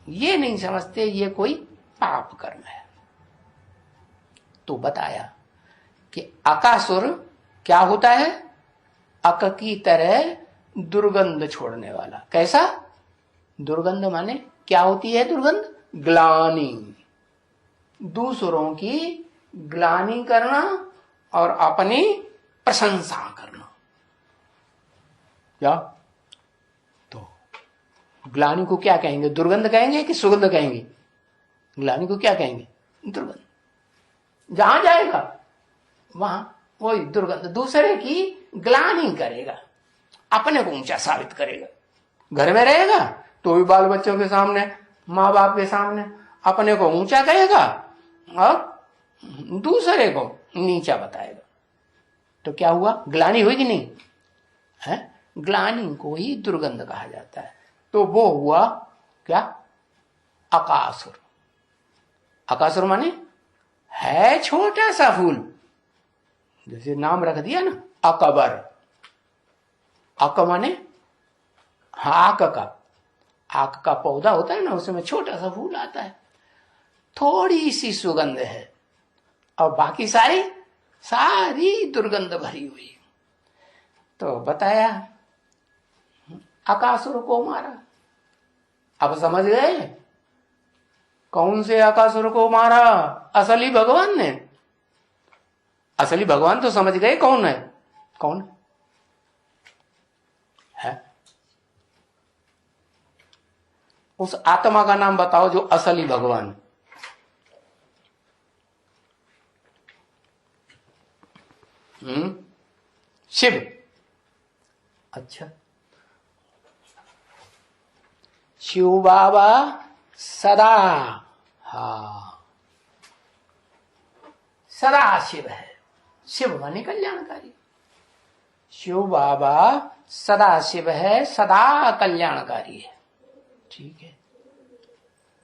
[SPEAKER 1] ये नहीं समझते ये कोई पाप कर्म है। तो बताया कि अकासुर क्या होता है? अक की तरह दुर्गंध छोड़ने वाला। कैसा दुर्गंध? माने क्या होती है दुर्गंध? ग्लानि, दूसरों की ग्लानि करना और अपनी प्रशंसा करना। क्या? तो ग्लानि को क्या कहेंगे? दुर्गंध कहेंगे कि सुगंध कहेंगे? ग्लानि को क्या कहेंगे? दुर्गंध। जहां जाएगा वहां वही दुर्गंध, दूसरे की ग्लानि करेगा, अपने को ऊंचा साबित करेगा। घर में रहेगा तो भी बाल बच्चों के सामने, माँ बाप के सामने अपने को ऊंचा कहेगा और दूसरे को नीचा बताएगा। तो क्या हुआ? ग्लानि हुई कि नहीं है? ग्लानि को ही दुर्गंध कहा जाता है। तो वो हुआ क्या? अकासुर। अकासुर माने है छोटा सा फूल, जैसे नाम रख दिया ना अकबर। अक माने आक का, आक का पौधा होता है ना, उसमें छोटा सा फूल आता है, थोड़ी सी सुगंध है और बाकी सारी दुर्गंध भरी हुई। तो बताया अकासुर को मारा। अब समझ गए कौन से अकासुर को मारा? असली भगवान ने। असली भगवान तो समझ गए कौन है? कौन है? उस आत्मा का नाम बताओ जो असली भगवान। शिव। अच्छा, शिव बाबा सदा, हाँ सदा शिव है। शिव माने कल्याणकारी। शिव बाबा सदा शिव है, सदा कल्याणकारी है। ठीक है,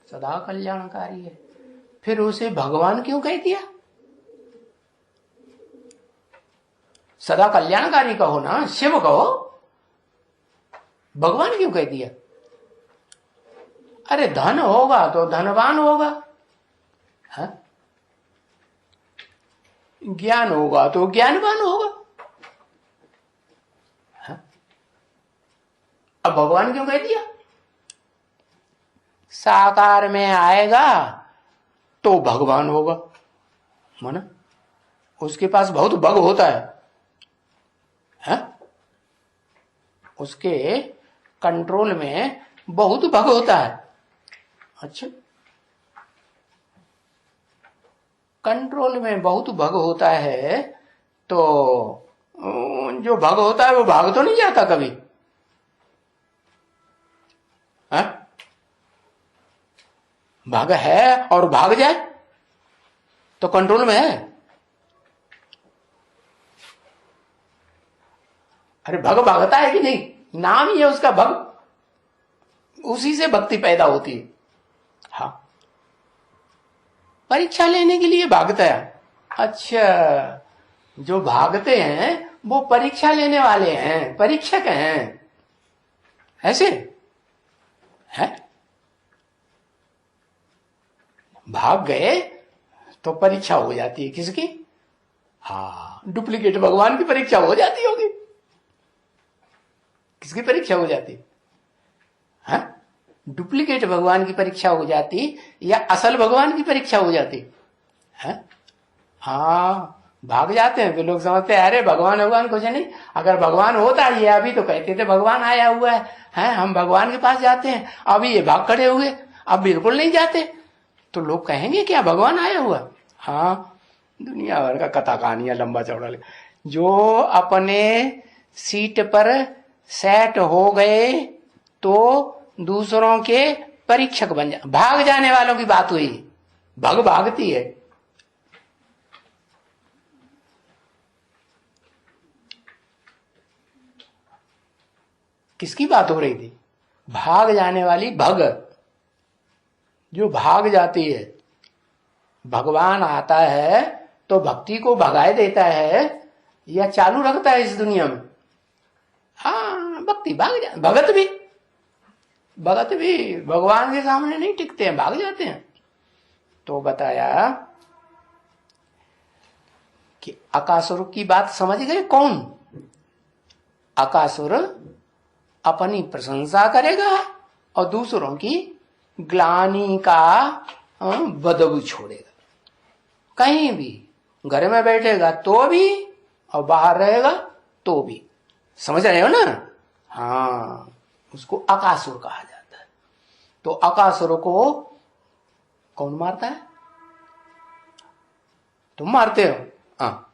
[SPEAKER 1] सदा कल्याणकारी है। फिर उसे भगवान क्यों कह दिया? सदा कल्याणकारी कहो ना, शिव कहो, भगवान क्यों कह दिया? अरे धन होगा तो धनवान होगा, है? ज्ञान होगा तो ज्ञानवान होगा, है? अब भगवान क्यों कह दिया? साकार में आएगा तो भगवान होगा, माना उसके पास बहुत बग होता है? उसके कंट्रोल में बहुत बग होता है। अच्छा, कंट्रोल में बहुत भग होता है तो जो भग होता है वो भाग तो नहीं जाता कभी, है? भाग है और भाग जाए तो कंट्रोल में है। अरे भग भागता है कि नहीं? नाम ही है उसका भग, उसी से भक्ति पैदा होती है। हाँ, परीक्षा लेने के लिए भागता है। अच्छा, जो भागते हैं वो परीक्षा लेने वाले हैं, परीक्षक हैं, ऐसे है? भाग गए तो परीक्षा हो जाती है किसकी? हाँ, डुप्लीकेट भगवान की परीक्षा हो जाती होगी। किसकी परीक्षा हो जाती है? डुप्लीकेट भगवान की परीक्षा हो जाती या असल भगवान की परीक्षा हो जाती है? हाँ, भाग जाते हैं तो लोग समझते हैं अरे भगवान कुछ नहीं। अगर भगवान होता, ये अभी तो कहते थे भगवान आया हुआ है, हम भगवान के पास जाते हैं, अभी ये भाग खड़े हुए, अब बिल्कुल नहीं जाते, तो लोग कहेंगे क्या भगवान आया हुआ? हाँ, दुनिया भर का कथा कहानियां लंबा चौड़ा। जो अपने सीट पर सेट हो गए तो दूसरों के परीक्षक बन जाए। भाग जाने वालों की बात हुई, भागती है। किसकी बात हो रही थी? भाग जाने वाली भग, जो भाग जाती है। भगवान आता है तो भक्ति को भगाए देता है या चालू रखता है इस दुनिया में? हाँ, भक्ति भाग जा, भगत भी भगवान के सामने नहीं टिकते हैं, भाग जाते हैं। तो बताया कि अकासुर की बात समझ गए? कौन अकासुर? अपनी प्रशंसा करेगा और दूसरों की ग्लानि का बदबू छोड़ेगा। कहीं भी, घर में बैठेगा तो भी और बाहर रहेगा तो भी। समझ रहे हो ना? हाँ, उसको अकासुर कहा जाता है। तो अकासुर को कौन मारता है? तुम मारते हो? हाँ,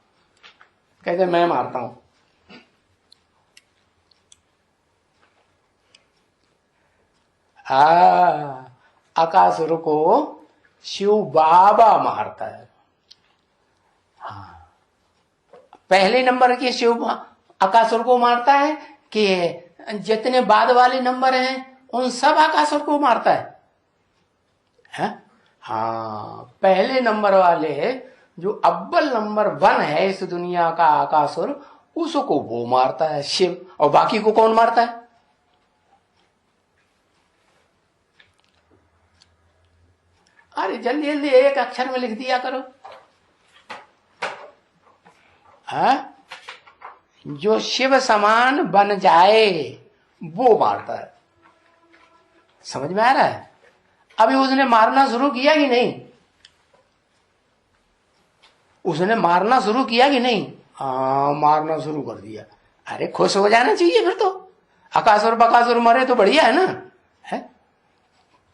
[SPEAKER 1] कहते मैं मारता हूं। अकासुर को शिव बाबा मारता है। हाँ, पहले नंबर के शिव अकासुर को मारता है कि जितने बाद वाले नंबर हैं उन सब अकासुर को मारता है? हाँ, पहले नंबर वाले जो अव्वल नंबर 1 है इस दुनिया का अकासुर, उसको वो मारता है शिव। और बाकी को कौन मारता है? अरे जल्दी जल्दी एक अक्षर में लिख दिया करो। हाँ, जो शिव समान बन जाए वो मारता है। समझ में आ रहा है? अभी उसने मारना शुरू किया कि नहीं? उसने मारना शुरू किया कि नहीं? हाँ, मारना शुरू कर दिया। अरे खुश हो जाना चाहिए फिर तो। अकासुर बकासुर मरे तो बढ़िया है ना? है,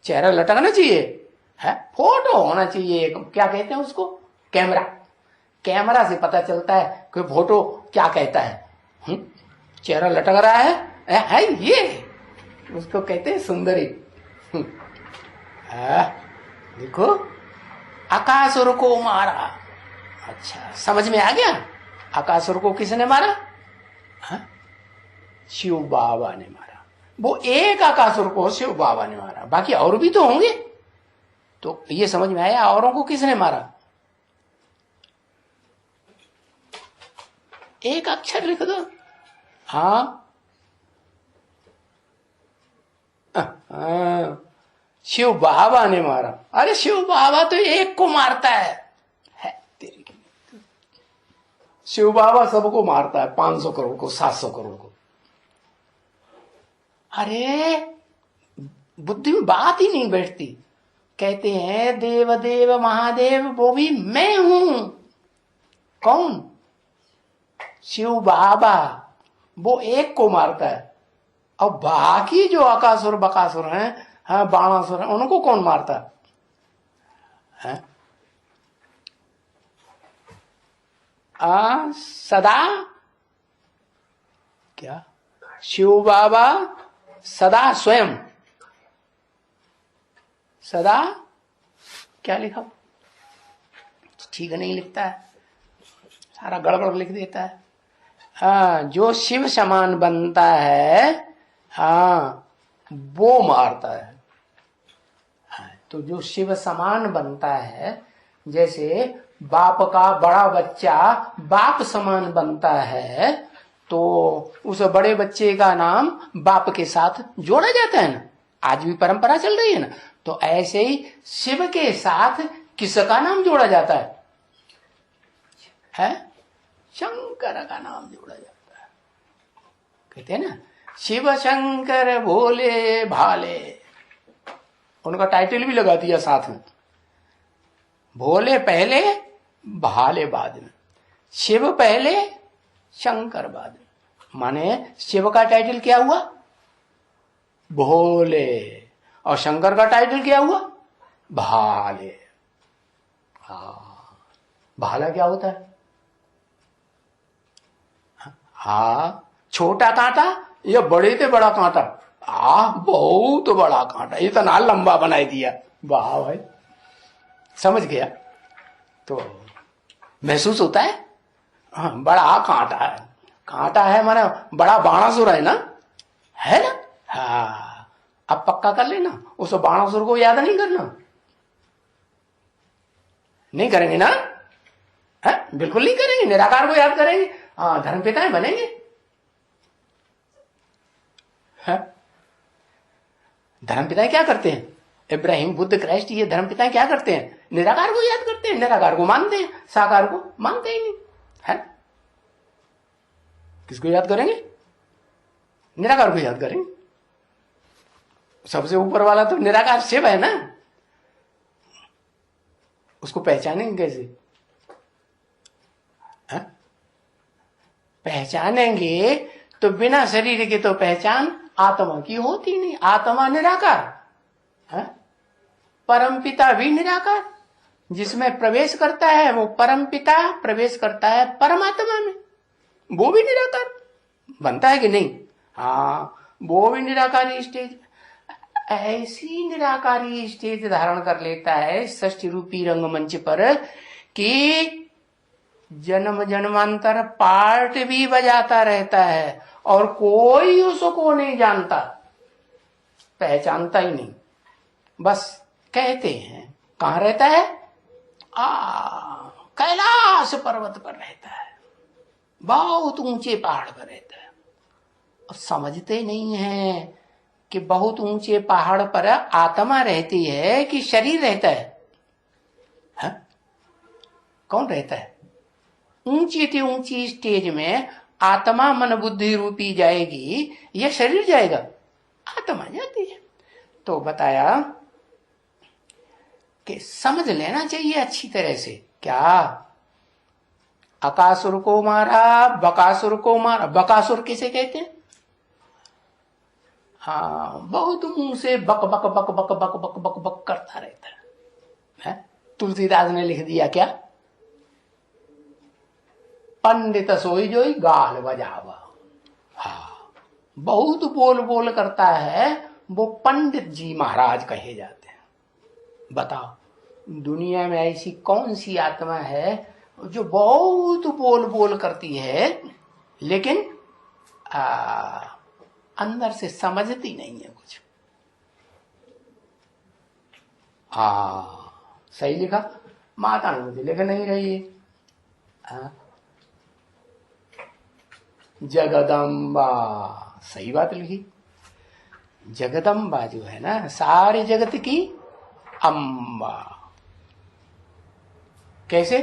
[SPEAKER 1] चेहरा लटकना चाहिए है, फोटो होना चाहिए। क्या कहते हैं उसको? कैमरा। कैमरा से पता चलता है कि फोटो क्या कहता है। चेहरा लटक रहा है ये, उसको कहते हैं सुंदरी। देखो, अकासुर को मारा। अच्छा, समझ में आ गया? अकासुर को किसने मारा? शिव बाबा ने मारा। वो एक अकासुर को शिव बाबा ने मारा, बाकी और भी तो होंगे। तो ये समझ में आया औरों को किसने मारा? एक अक्षर लिख दो। हाँ, शिव बाबा ने मारा। अरे शिव बाबा तो एक को मारता है तेरी। शिव बाबा सबको मारता है, 500 करोड़ को, 700 करोड़ को। अरे बुद्धि में बात ही नहीं बैठती। कहते हैं देव देव महादेव वो भी मैं हूं। कौन? शिव बाबा, वो एक को मारता है। और बाकी जो अकासुर बकासुर हैं, हाँ, बाणासुर हैं, उनको कौन मारता है? सदा क्या? शिव बाबा सदा स्वयं। सदा क्या लिखा? ठीक नहीं लिखता है, सारा गड़बड़ लिख देता है। हाँ, जो शिव समान बनता है, हाँ, वो मारता है। हाँ, तो जो शिव समान बनता है, जैसे बाप का बड़ा बच्चा बाप समान बनता है, तो उस बड़े बच्चे का नाम बाप के साथ जोड़ा जाता है ना। आज भी परंपरा चल रही है ना। तो ऐसे ही शिव के साथ किसका नाम जोड़ा जाता है? शंकर का नाम जोड़ा जाता है। कहते हैं ना, शिव शंकर भोले भाले, उनका टाइटल भी लगा दिया साथ में। भोले पहले, भाले बाद में। शिव पहले, शंकर बाद में। माने शिव का टाइटल क्या हुआ? भोले। और शंकर का टाइटल क्या हुआ? भाले। भाला क्या होता है? हाँ, छोटा कांटा या बड़े से बड़ा कांटा? बहुत बड़ा कांटा, इतना लंबा बनाई दिया। वाह भाई, समझ गया। तो महसूस होता है, हाँ बड़ा कांटा है। कांटा है माने बड़ा बाणासुर है ना, है ना? हाँ, अब पक्का कर लेना, उस बाणासुर को याद नहीं करना। नहीं करेंगे ना? है? बिल्कुल नहीं करेंगे, निराकार को याद करेंगे। हाँ, धर्मपिताएं बनेंगे। धर्मपिताएं क्या करते हैं? इब्राहिम, बुद्ध, क्राइस्ट, ये धर्मपिताएं क्या करते हैं? निराकार को याद करते हैं, निराकार को मानते हैं, साकार को मानते ही नहीं है। किसको याद करेंगे? निराकार को याद करेंगे। सबसे ऊपर वाला तो निराकार शिव है ना, उसको पहचानेंगे कैसे? है? पहचानेंगे तो बिना शरीर के तो पहचान आत्मा की होती नहीं। आत्मा निराकार है, परमपिता भी निराकार। जिसमें प्रवेश करता है वो परमपिता प्रवेश करता है परमात्मा में, वो भी निराकार बनता है कि नहीं? हाँ, वो भी निराकारी स्टेज, ऐसी निराकारी स्टेज धारण कर लेता है षष्ठी रूपी रंगमंच पर कि जन्म जन्मांतर पार्ट भी बजाता रहता है और कोई उसको नहीं जानता, पहचानता ही नहीं। बस कहते हैं कहां रहता है? कैलाश पर्वत पर रहता है, बहुत ऊंचे पहाड़ पर रहता है। और समझते नहीं है कि बहुत ऊंचे पहाड़ पर आत्मा रहती है कि शरीर रहता है? कौन रहता है? ऊंची थी ऊंची स्टेज में आत्मा मन बुद्धि रूपी जाएगी या शरीर जाएगा? आत्मा जाती है। तो बताया कि समझ लेना चाहिए अच्छी तरह से। क्या? अकासुर को मारा, बकासुर को मारा। बकासुर किसे कहते हैं? हाँ, बहुत मुंह से बक बक बक बक बक बक बक बक करता रहता है। तुलसीदास ने लिख दिया क्या? पंडित सोई जोई गाल बजावा। हाँ, बहुत बोल बोल करता है, वो पंडित जी महाराज कहे जाते हैं। बताओ, दुनिया में ऐसी कौन सी आत्मा है जो बहुत बोल बोल करती है लेकिन अंदर से समझती नहीं है कुछ? सही लिखा, माता ने मुझे लिख नहीं रही है। जगदम्बा, सही बात लिखी। जगदम्बा जो है ना, सारे जगत की अम्बा। कैसे?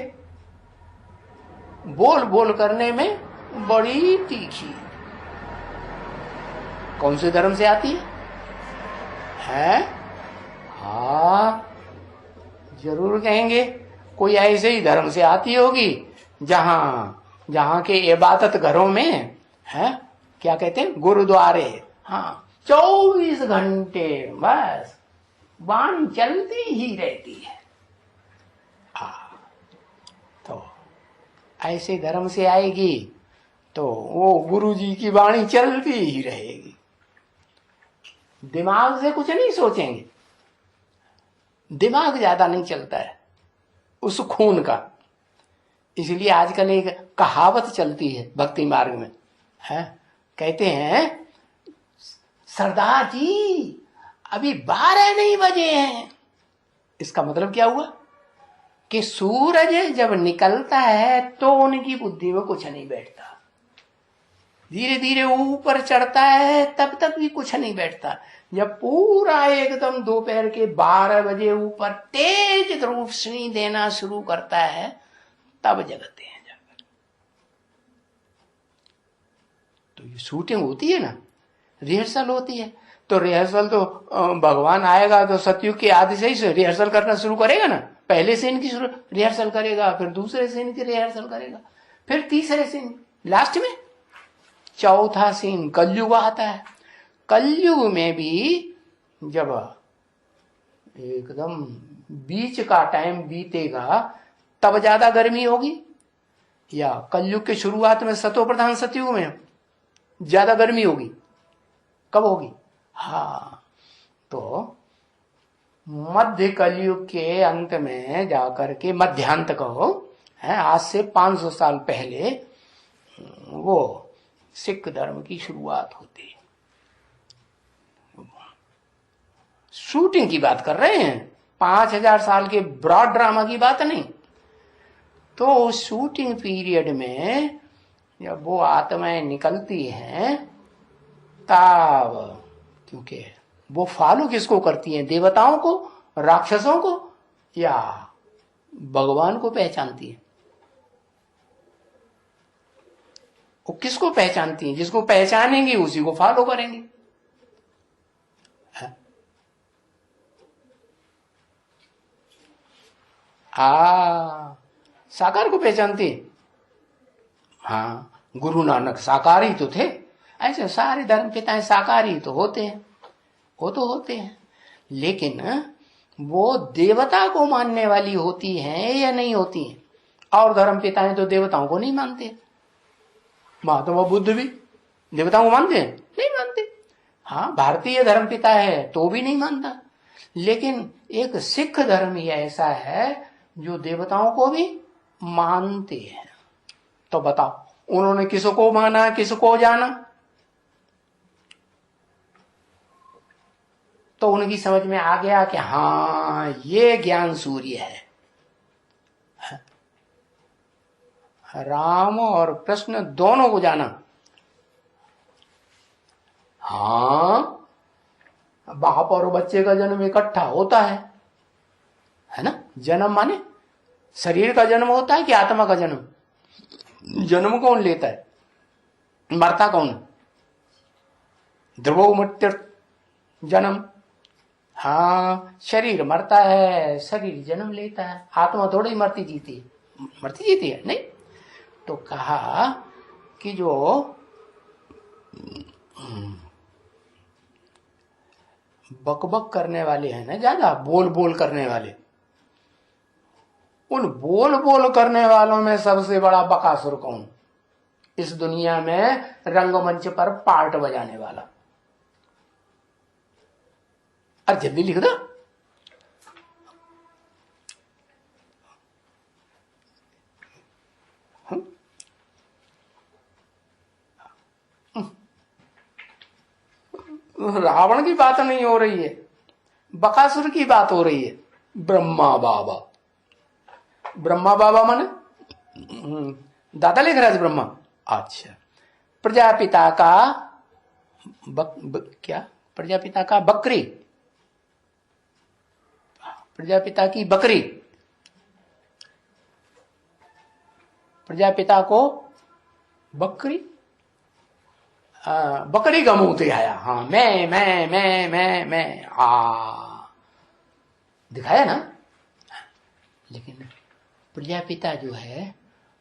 [SPEAKER 1] बोल बोल करने में बड़ी तीखी। कौन से धर्म से आती है? हाँ, जरूर कहेंगे कोई ऐसे ही धर्म से आती होगी जहां के इबादत घरों में है, क्या कहते हैं, गुरुद्वारे। हाँ, 24 घंटे बस वाणी चलती ही रहती है। तो ऐसे धर्म से आएगी तो वो गुरु जी की वाणी चलती ही रहेगी। दिमाग से कुछ नहीं सोचेंगे, दिमाग ज्यादा नहीं चलता है उस खून का। इसलिए आजकल एक कहावत चलती है भक्ति मार्ग में, है, कहते हैं सरदार जी अभी 12 नहीं बजे हैं। इसका मतलब क्या हुआ कि सूरज जब निकलता है तो उनकी बुद्धि में कुछ नहीं बैठता, धीरे धीरे ऊपर चढ़ता है तब तक भी कुछ नहीं बैठता। जब पूरा एकदम दोपहर के 12 बजे ऊपर तेज रोशनी देना शुरू करता है तब जगते हैं जाकर। तो ये शूटिंग होती है ना, रिहर्सल होती है। तो रिहर्सल तो भगवान आएगा तो सतयुग के आदि से ही रिहर्सल करना शुरू करेगा ना। पहले सीन की रिहर्सल करेगा, फिर दूसरे सीन की रिहर्सल करेगा, फिर तीसरे सीन, लास्ट में चौथा सीन कलयुग आता है। कलयुग में भी जब एकदम बीच का टाइम बीतेगा तब ज्यादा गर्मी होगी, या कलयुग के शुरुआत में सतो प्रधान सतयुग में ज्यादा गर्मी होगी, कब होगी? हाँ, तो मध्य कलयुग के अंत में जाकर के, मध्यांत कहो, है, आज से 500 साल पहले वो सिख धर्म की शुरुआत होती है। शूटिंग की बात कर रहे हैं, 5000 साल के ब्रॉड ड्रामा की बात नहीं। तो शूटिंग पीरियड में जब वो आत्माएं निकलती हैं तब, क्योंकि वो फॉलो किसको करती हैं? देवताओं को, राक्षसों को, या भगवान को पहचानती हैं? वो किसको पहचानती हैं? जिसको पहचानेंगी उसी को फॉलो करेंगे। साकार को पहचानती है। हाँ, गुरु नानक साकार ही तो थे। ऐसे सारे धर्म पिताएं साकार ही तो होते हैं, वो तो होते हैं, लेकिन वो देवता को मानने वाली होती हैं या नहीं होती हैं? और धर्म पिताएं तो देवताओं को नहीं मानते। महात्मा बुद्ध भी देवताओं को मानते हैं? नहीं मानते। हाँ, भारतीय धर्म पिता है तो भी नहीं मानता। लेकिन एक सिख धर्म ही ऐसा है जो देवताओं को भी मानते हैं। तो बताओ, उन्होंने किसको माना, किसको जाना? तो उनकी समझ में आ गया कि हाँ, ये ज्ञान सूर्य है। राम और कृष्ण दोनों को जाना। हाँ, बाप और बच्चे का जन्म इकट्ठा होता है ना? जन्म माने शरीर का जन्म होता है कि आत्मा का जन्म? जन्म कौन लेता है? मरता कौन? ध्रुव मृत्यु जन्म। हाँ, शरीर मरता है, शरीर जन्म लेता है। आत्मा थोड़ी ही मरती जीती है, मरती जीती है नहीं। तो कहा कि जो बकबक करने वाले हैं ना, ज्यादा बोल बोल करने वाले, उन बोल बोल करने वालों में सबसे बड़ा बकासुर कौन? इस दुनिया में रंगमंच पर पार्ट बजाने वाला। अरे जल्दी लिख दो। रावण की बात नहीं हो रही है, बकासुर की बात हो रही है। ब्रह्मा बाबा, ब्रह्मा बाबा माने दादा लिख रहा है ब्रह्मा। अच्छा, प्रजापिता का क्या? प्रजापिता का बकरी, प्रजापिता की बकरी, प्रजापिता को बकरी, बकरी का मुंह दिखाया। हाँ, मैं दिखाया ना। लेकिन प्रजापिता जो है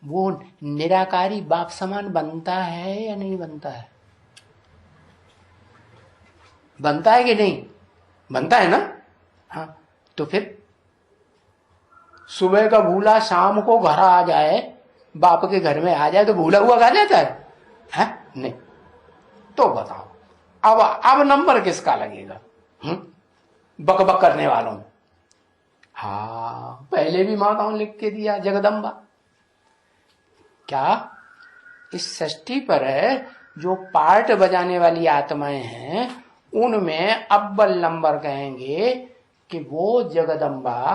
[SPEAKER 1] वो निराकारी बाप समान बनता है या नहीं बनता है? बनता है कि नहीं? बनता है ना। हाँ, तो फिर सुबह का भूला शाम को घर आ जाए, बाप के घर में आ जाए तो भूला हुआ खा जाता है? नहीं। तो बताओ, अब नंबर किसका लगेगा? बक बक करने वालों में। हाँ, पहले भी माताओं लिख के दिया, जगदम्बा। क्या इस षष्ठी पर है जो पार्ट बजाने वाली आत्माएं हैं, उनमें अव्वल नंबर कहेंगे कि वो जगदम्बा।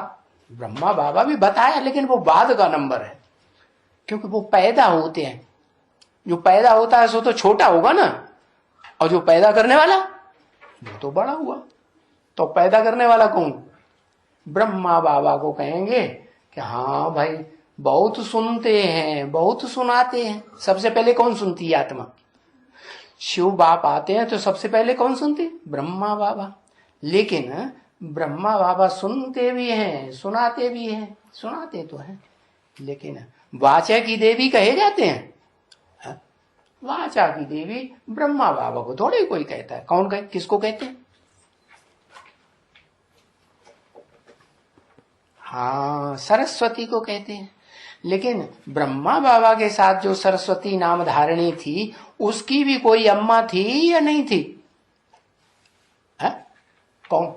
[SPEAKER 1] ब्रह्मा बाबा भी बताया, लेकिन वो बाद का नंबर है, क्योंकि वो पैदा होते हैं। जो पैदा होता है सो तो छोटा होगा ना, और जो पैदा करने वाला वो तो बड़ा हुआ। तो पैदा करने वाला कौन? ब्रह्मा बाबा को कहेंगे कि हाँ भाई, बहुत सुनते हैं, बहुत सुनाते हैं। सबसे पहले कौन सुनती है? आत्मा। शिव बाप आते हैं तो सबसे पहले कौन सुनते? ब्रह्मा बाबा। लेकिन ब्रह्मा बाबा सुनते भी हैं, सुनाते भी हैं। सुनाते तो हैं, लेकिन वाचा की देवी कहे जाते हैं। वाचा की देवी ब्रह्मा बाबा को थोड़े कोई कहता है। कौन कहे? किसको कहते हैं? हाँ, सरस्वती को कहते हैं। लेकिन ब्रह्मा बाबा के साथ जो सरस्वती नाम धारणी थी, उसकी भी कोई अम्मा थी या नहीं थी? है? कौन?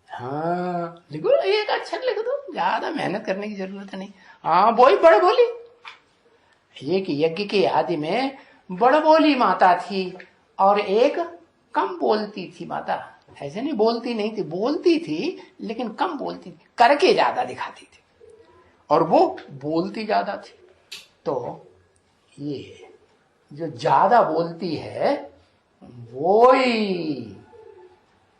[SPEAKER 1] हाँ लिखो, एक अक्षर लिख दो, ज्यादा मेहनत करने की जरूरत नहीं। हाँ वही बड़ बोली। एक यज्ञ के आदि में बड़ बोली माता थी और एक कम बोलती थी माता। ऐसे नहीं बोलती नहीं थी, बोलती थी लेकिन कम बोलती थी, करके ज्यादा दिखाती थी, और वो बोलती ज्यादा थी। तो ये जो ज्यादा बोलती है वो ही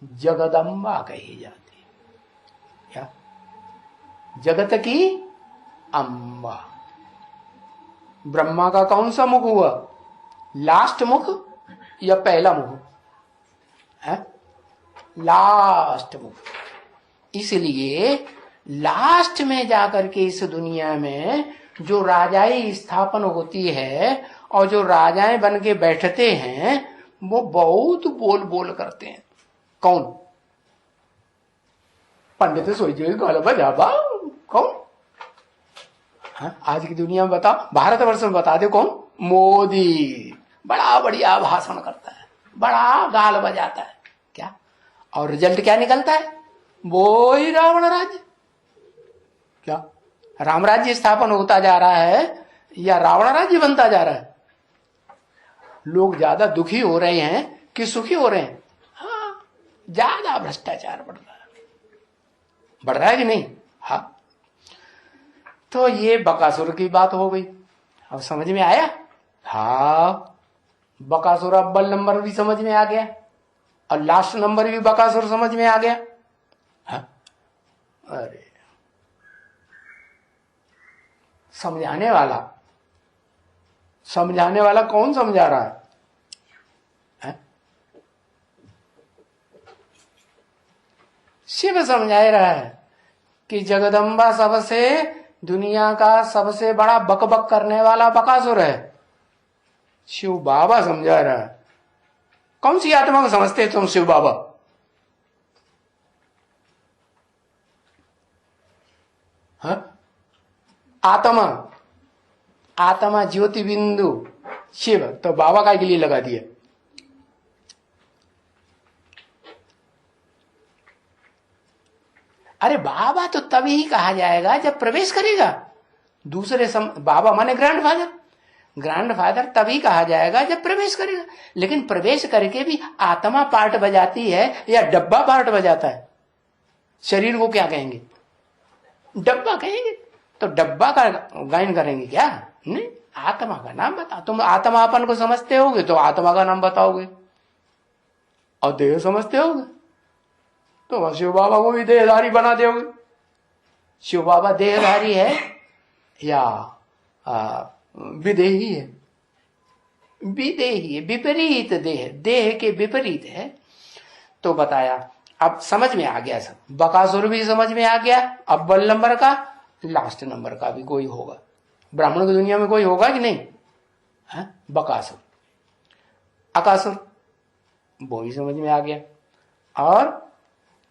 [SPEAKER 1] जगदम्बा कही जाती है। क्या? जगत की अम्बा। ब्रह्मा का कौन सा मुख हुआ? लास्ट मुख या पहला मुख है? लास्ट मुख। इसलिए लास्ट में जाकर के इस दुनिया में जो राजाई स्थापन होती है और जो राजाएं बन के बैठते हैं वो बहुत बोल बोल करते हैं। कौन? पंडित सोच गाल बजाबा। कौन? हाँ? आज की दुनिया में बताओ, भारतवर्ष में बता दे कौन? मोदी। बड़ा बढ़िया भाषण करता है, बड़ा गाल बजाता है, क्या? और रिजल्ट क्या निकलता है? वो ही रावण राज्य। क्या राम राज्य स्थापन होता जा रहा है या रावण राज्य बनता जा रहा है? लोग ज्यादा दुखी हो रहे हैं कि सुखी हो रहे हैं? हाँ, ज्यादा भ्रष्टाचार बढ़ रहा है कि नहीं? हाँ। तो ये बकासुर की बात हो गई। अब समझ में आया? हाँ, बकासुर अव्वल नंबर भी समझ में आ गया और लास्ट नंबर भी बकासुर समझ में आ गया। हाँ? अरे समझाने वाला कौन समझा रहा है? शिव समझा रहा है कि जगदम्बा सबसे दुनिया का सबसे बड़ा बकबक करने वाला बकासुर है। शिव बाबा समझा रहा है। कौन सी आत्मा को समझते तुम शिव बाबा? हाँ? आत्मा ज्योति बिंदु शिव, तो बाबा का के लिए लगा दिया। अरे बाबा तो तभी ही कहा जाएगा जब प्रवेश करेगा। दूसरे बाबा माने ग्रैंडफादर तभी कहा जाएगा जब प्रवेश करेगा। लेकिन प्रवेश करके भी आत्मा पार्ट बजाती है या डब्बा पार्ट बजाता है? शरीर को क्या कहेंगे? डब्बा कहेंगे। तो डब्बा का गायन करेंगे क्या? नहीं, आत्मा का नाम बता। तुम आत्मापन को समझते होगे तो आत्मा का नाम बताओगे, और देह समझते होगे तो शिव बाबा को भी देहधारी बना दोगे। शिव बाबा देहधारी है या विदेही है? विदेही है, विपरीत देह के विपरीत है। तो बताया, अब समझ में आ गया सब। बकासुर भी समझ में आ गया, अव्वल नंबर का, लास्ट नंबर का भी कोई होगा। ब्राह्मण की दुनिया में कोई होगा कि नहीं? है? बकासुर, अकासुर, वो भी समझ में आ गया, और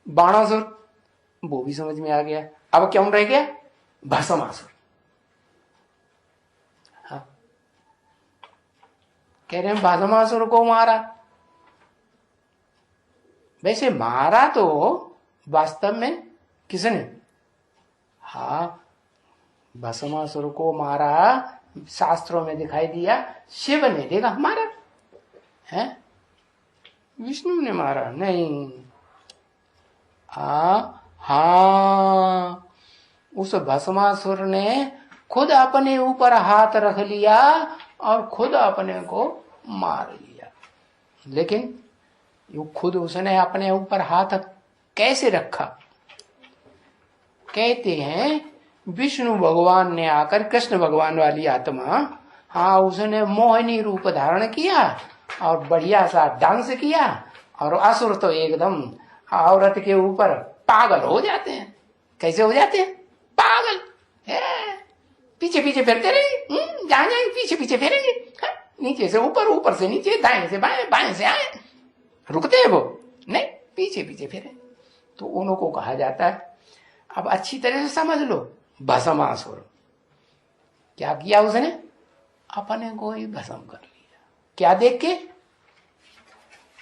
[SPEAKER 1] बाणासुर, वो भी समझ में आ गया। अब क्या रह गया? भस्मासुर। हाँ? कह रहे हैं भस्मासुर को मारा। वैसे मारा तो वास्तव में किसने? हाँ, भस्मासुर को मारा शास्त्रों में दिखाई दिया शिव ने। देखा मारा है? विष्णु ने मारा नहीं। हाँ, उस भस्मासुर ने खुद अपने ऊपर हाथ रख लिया और खुद अपने को मार लिया। लेकिन ये खुद उसने अपने ऊपर हाथ कैसे रखा? कहते हैं विष्णु भगवान ने आकर, कृष्ण भगवान वाली आत्मा, हाँ, उसने मोहिनी रूप धारण किया और बढ़िया सा डांस किया, और असुर तो एकदम औरत के ऊपर पागल हो जाते हैं। कैसे हो जाते हैं? पागल। पीछे पीछे फिरते रहेंगे, जहां जाएंगे पीछे पीछे फिरेंगे, नीचे से ऊपर, ऊपर से नीचे, दाएं से बाएं, बाएं से आए। रुकते हैं वो नहीं, पीछे पीछे फिरे। तो उनको कहा जाता है। अब अच्छी तरह से समझ लो, भस्मासुर क्या किया उसने? अपने को ही भस्म कर लिया। क्या देख के?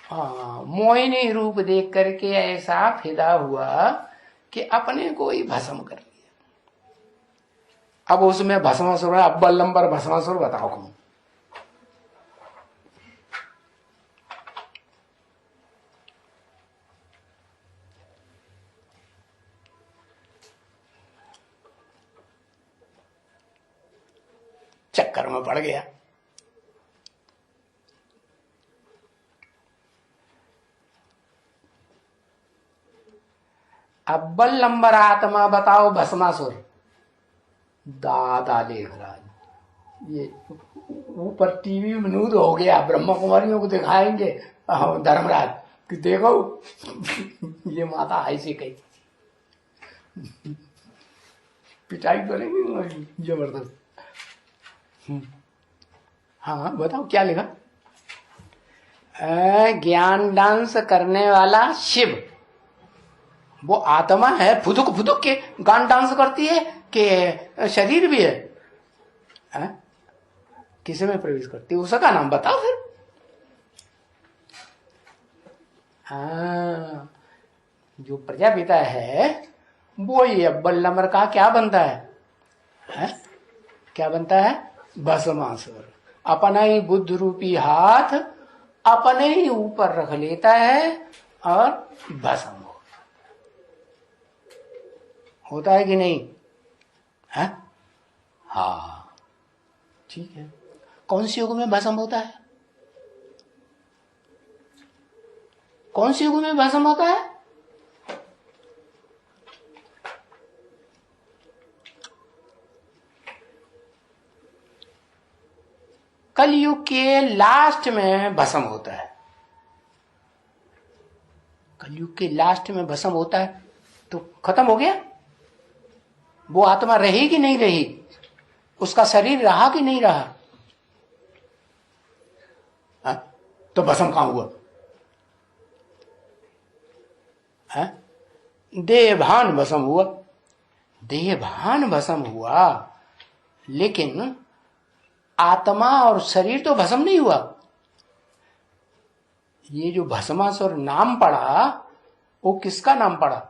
[SPEAKER 1] हाँ, मोहिनी रूप देख करके ऐसा फिदा हुआ कि अपने को ही भस्म कर लिया। अब उसमें भस्मासुर है, अव्वल नंबर भस्मासुर बताओ कौन? चक्कर में पड़ गया। अव्वल नंबर आत्मा बताओ भस्मासुर। दादा लेखराज ये ऊपर टीवी में नूद हो गया, ब्रह्मा कुमारियों को दिखाएंगे धर्मराज कि देखो ये माता ऐसी कही, पिटाई करेंगे जबरदस्त। हाँ बताओ क्या लिखा? ज्ञान डांस करने वाला शिव, वो आत्मा है, फुदुक फुदुक के गान डांस करती है कि शरीर भी है? किसे में प्रवेश करती है उसका नाम बताओ फिर। हाँ, जो प्रजापिता है वो ये अव्वल नंबर का क्या बनता है? क्या बनता है? भस्मासुर। अपना ही बुद्ध रूपी हाथ अपने ही ऊपर रख लेता है और भस्म होता है कि नहीं है? हाँ ठीक है। कौन सी युग में भस्म होता है? कौन सी युग में भस्म होता है? कलयुग के लास्ट में भस्म होता है। कलयुग के लास्ट में भस्म होता है तो खत्म हो गया। वो आत्मा रही कि नहीं रही? उसका शरीर रहा कि नहीं रहा? तो भस्म कहां हुआ? देहभान भस्म हुआ। देहभान भस्म हुआ, लेकिन आत्मा और शरीर तो भस्म नहीं हुआ। ये जो भस्मासुर नाम पड़ा वो किसका नाम पड़ा?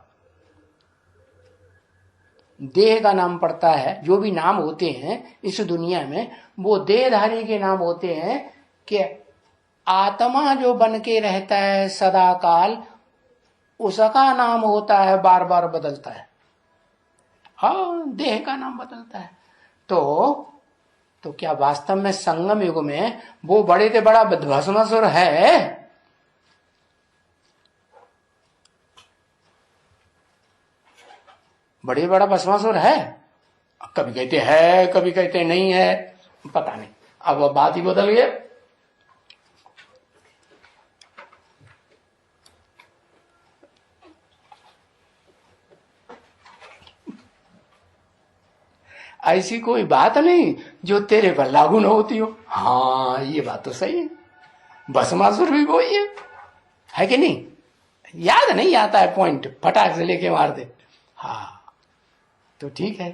[SPEAKER 1] देह का नाम पड़ता है। जो भी नाम होते हैं इस दुनिया में वो देहधारी के नाम होते हैं कि आत्मा जो बन के रहता है सदा काल, उसका नाम होता है बार बार बदलता है। हाँ, देह का नाम बदलता है। तो क्या वास्तव में संगम युग में वो बड़े से बड़ा भस्मासुर है? बड़े बड़ा भस्मासुर है? कभी कहते है, कभी कहते नहीं है, पता नहीं। अब बात ही बदल गया। ऐसी कोई बात नहीं जो तेरे पर लागू न होती हो। हाँ, ये बात तो सही है। भस्मासुर भी वही है कि नहीं? याद नहीं आता है पॉइंट, फटाक से लेके मार दे। हाँ तो ठीक है।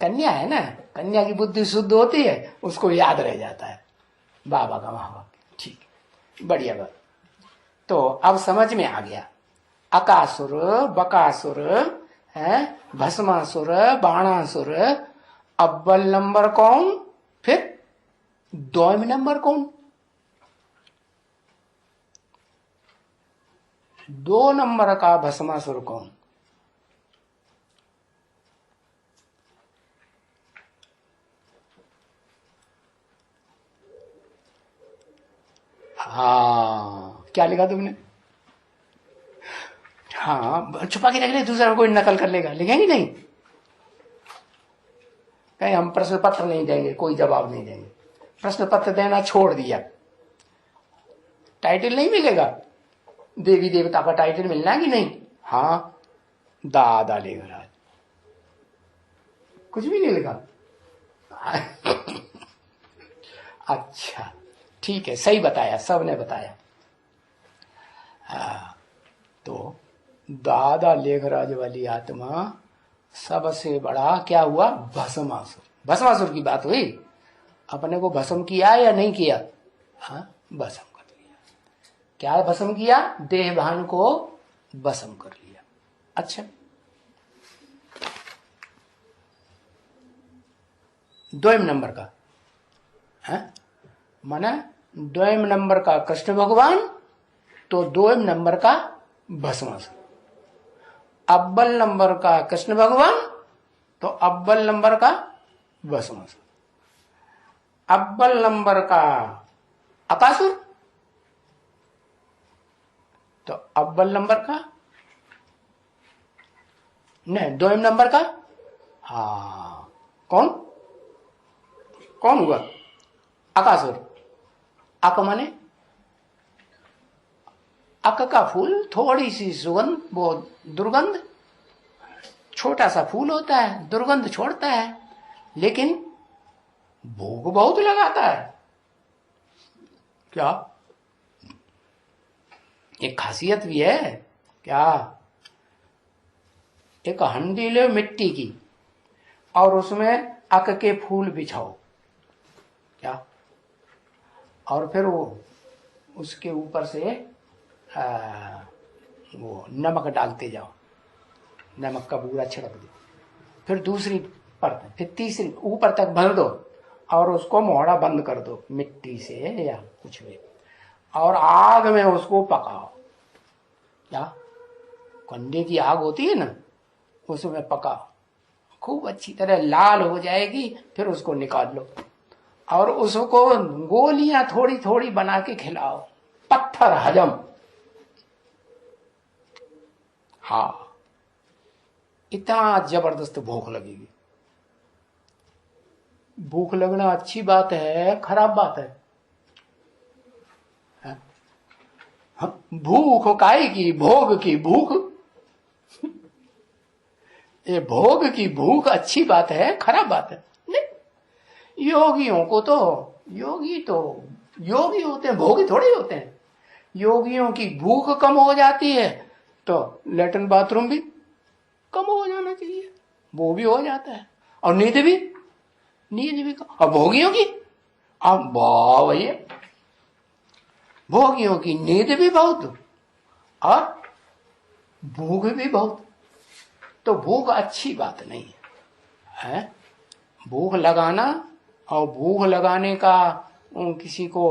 [SPEAKER 1] कन्या है ना, कन्या की बुद्धि शुद्ध होती है, उसको याद रह जाता है बाबा का महावाक्य। ठीक, बढ़िया बात। तो अब समझ में आ गया। अकासुर, बकासुर है, भस्मासुर, बाणासुर। अव्वल नंबर कौन? फिर दौम नंबर कौन? 2 नंबर का भस्मासुर कौन? हाँ, क्या लिखा तुमने? हाँ, छुपा के रख ले, दूसरा कोई नकल कर लेगा। लिखेंगे नहीं? कहीं हम प्रश्न पत्र नहीं देंगे, कोई जवाब नहीं देंगे। प्रश्न पत्र देना छोड़ दिया। टाइटल नहीं मिलेगा? देवी देवता का टाइटल मिलना है कि नहीं? हाँ, दादा लेखराज। कुछ भी नहीं लिखा? अच्छा ठीक है, सही बताया, सबने बताया। तो दादा लेखराज वाली आत्मा सबसे बड़ा क्या हुआ? भस्मासुर। भस्मासुर की बात हुई। अपने को भस्म किया या नहीं किया? हाँ, भस्म कर लिया। क्या भस्म किया? देहभान को भस्म कर लिया। अच्छा, द्वयम नंबर का है, माना द्वयम नंबर का कृष्ण भगवान, तो द्वयम नंबर का भस्मासुर। अव्वल नंबर का कृष्ण भगवान, तो अव्वल नंबर का भस्मासुर। अव्वल नंबर का अकासुर, तो अव्वल नंबर का नहीं, द्वयम नंबर का हाँ, कौन कौन हुआ? अकासुर। अक माने अक का फूल, थोड़ी सी सुगंध, वो दुर्गंध, छोटा सा फूल होता है, दुर्गंध छोड़ता है, लेकिन भोग बहुत लगाता है। क्या एक खासियत भी है क्या? एक हंडी ले मिट्टी की और उसमें अक के फूल बिछाओ क्या, और फिर वो उसके ऊपर से वो नमक डालते जाओ, नमक का बूरा छिड़क दो, फिर दूसरी परत, फिर तीसरी, ऊपर तक भर दो और उसको मोहड़ा बंद कर दो मिट्टी से या कुछ भी, और आग में उसको पकाओ। क्या कंडे की आग होती है ना, उसमें पकाओ, खूब अच्छी तरह लाल हो जाएगी, फिर उसको निकाल लो और उसको गोलियां थोड़ी थोड़ी बना के खिलाओ। पत्थर हजम। हाँ, इतना जबरदस्त भूख लगेगी। भूख लगना अच्छी बात है, खराब बात है? भूख काय की? भोग की भूख। ये भोग की भूख अच्छी बात है, खराब बात है नहीं। योगियों को तो, योगी होते हैं, भोगी थोड़े होते हैं। योगियों की भूख कम हो जाती है तो लेटरिन बाथरूम भी कम हो जाना चाहिए, वो भी हो जाता है, और नींद भी कम। और भोगियों की, अब वाह भैया, भोगियों की नींद भी बहुत और भूख भी बहुत। तो भूख अच्छी बात नहीं है, भूख लगाना और भूख लगाने का किसी को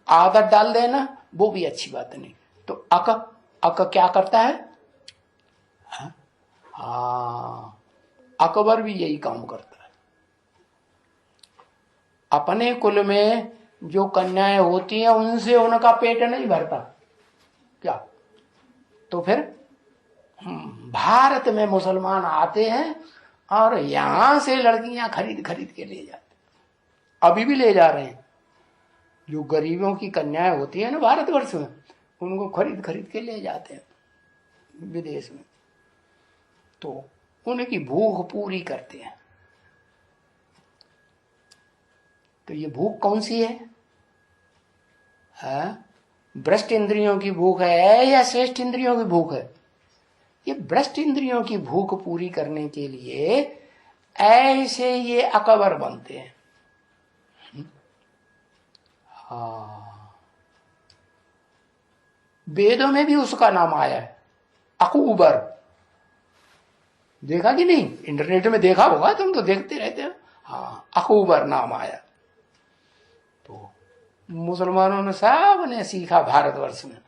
[SPEAKER 1] आदत डाल देना, वो भी अच्छी बात नहीं। तो अक क्या करता है? हाँ, अकबर भी यही काम करता है। अपने कुल में जो कन्याएं होती हैं उनसे उनका पेट नहीं भरता क्या, तो फिर भारत में मुसलमान आते हैं और यहां से लड़कियां खरीद खरीद के ले जाते, अभी भी ले जा रहे हैं। जो गरीबों की कन्याएं होती है ना भारतवर्ष में, उनको खरीद खरीद के ले जाते हैं विदेश में, तो उनकी भूख पूरी करते हैं। तो ये भूख कौन सी है? भ्रष्ट इंद्रियों की भूख है या श्रेष्ठ इंद्रियों की भूख है? ये भ्रष्ट इंद्रियों की भूख पूरी करने के लिए ऐसे ये अकबर बनते हैं। हाँ, वेदों में भी उसका नाम आया है, अकूबर। देखा कि नहीं? इंटरनेट में देखा होगा, तुम तो देखते रहते हो। हाँ, अकूबर नाम आया। तो मुसलमानों ने सब ने सीखा भारतवर्ष में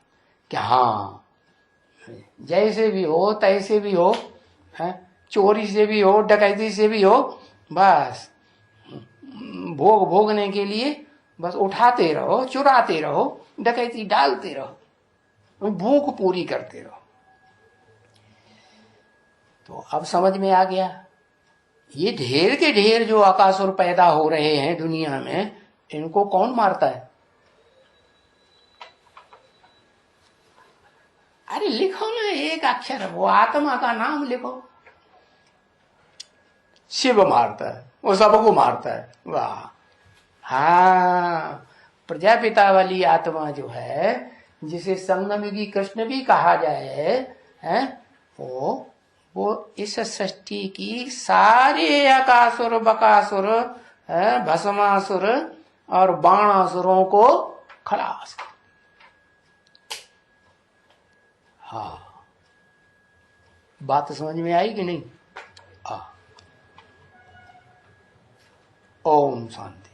[SPEAKER 1] कि हाँ, जैसे भी हो तैसे भी हो, है चोरी से भी हो डकैती से भी हो, बस भोग भोगने के लिए बस उठाते रहो, चुराते रहो, डकैती डालते रहो, भूख पूरी करते रहो। तो अब समझ में आ गया, ये ढेर के ढेर जो अकासुर पैदा हो रहे हैं दुनिया में, इनको कौन मारता है? अरे लिखो ना एक अक्षर, वो आत्मा का नाम लिखो। शिव मारता है, वो सबको मारता है। वाह, हाँ, प्रजापिता वाली आत्मा जो है, जिसे संगम युगी कृष्ण भी कहा जाए, है वो वो इस सृष्टि की सारे अकासुर बकासुर भस्मासुर और बाणासुरों को खलास। हाँ, बात समझ में आई कि नहीं? ओम शांति।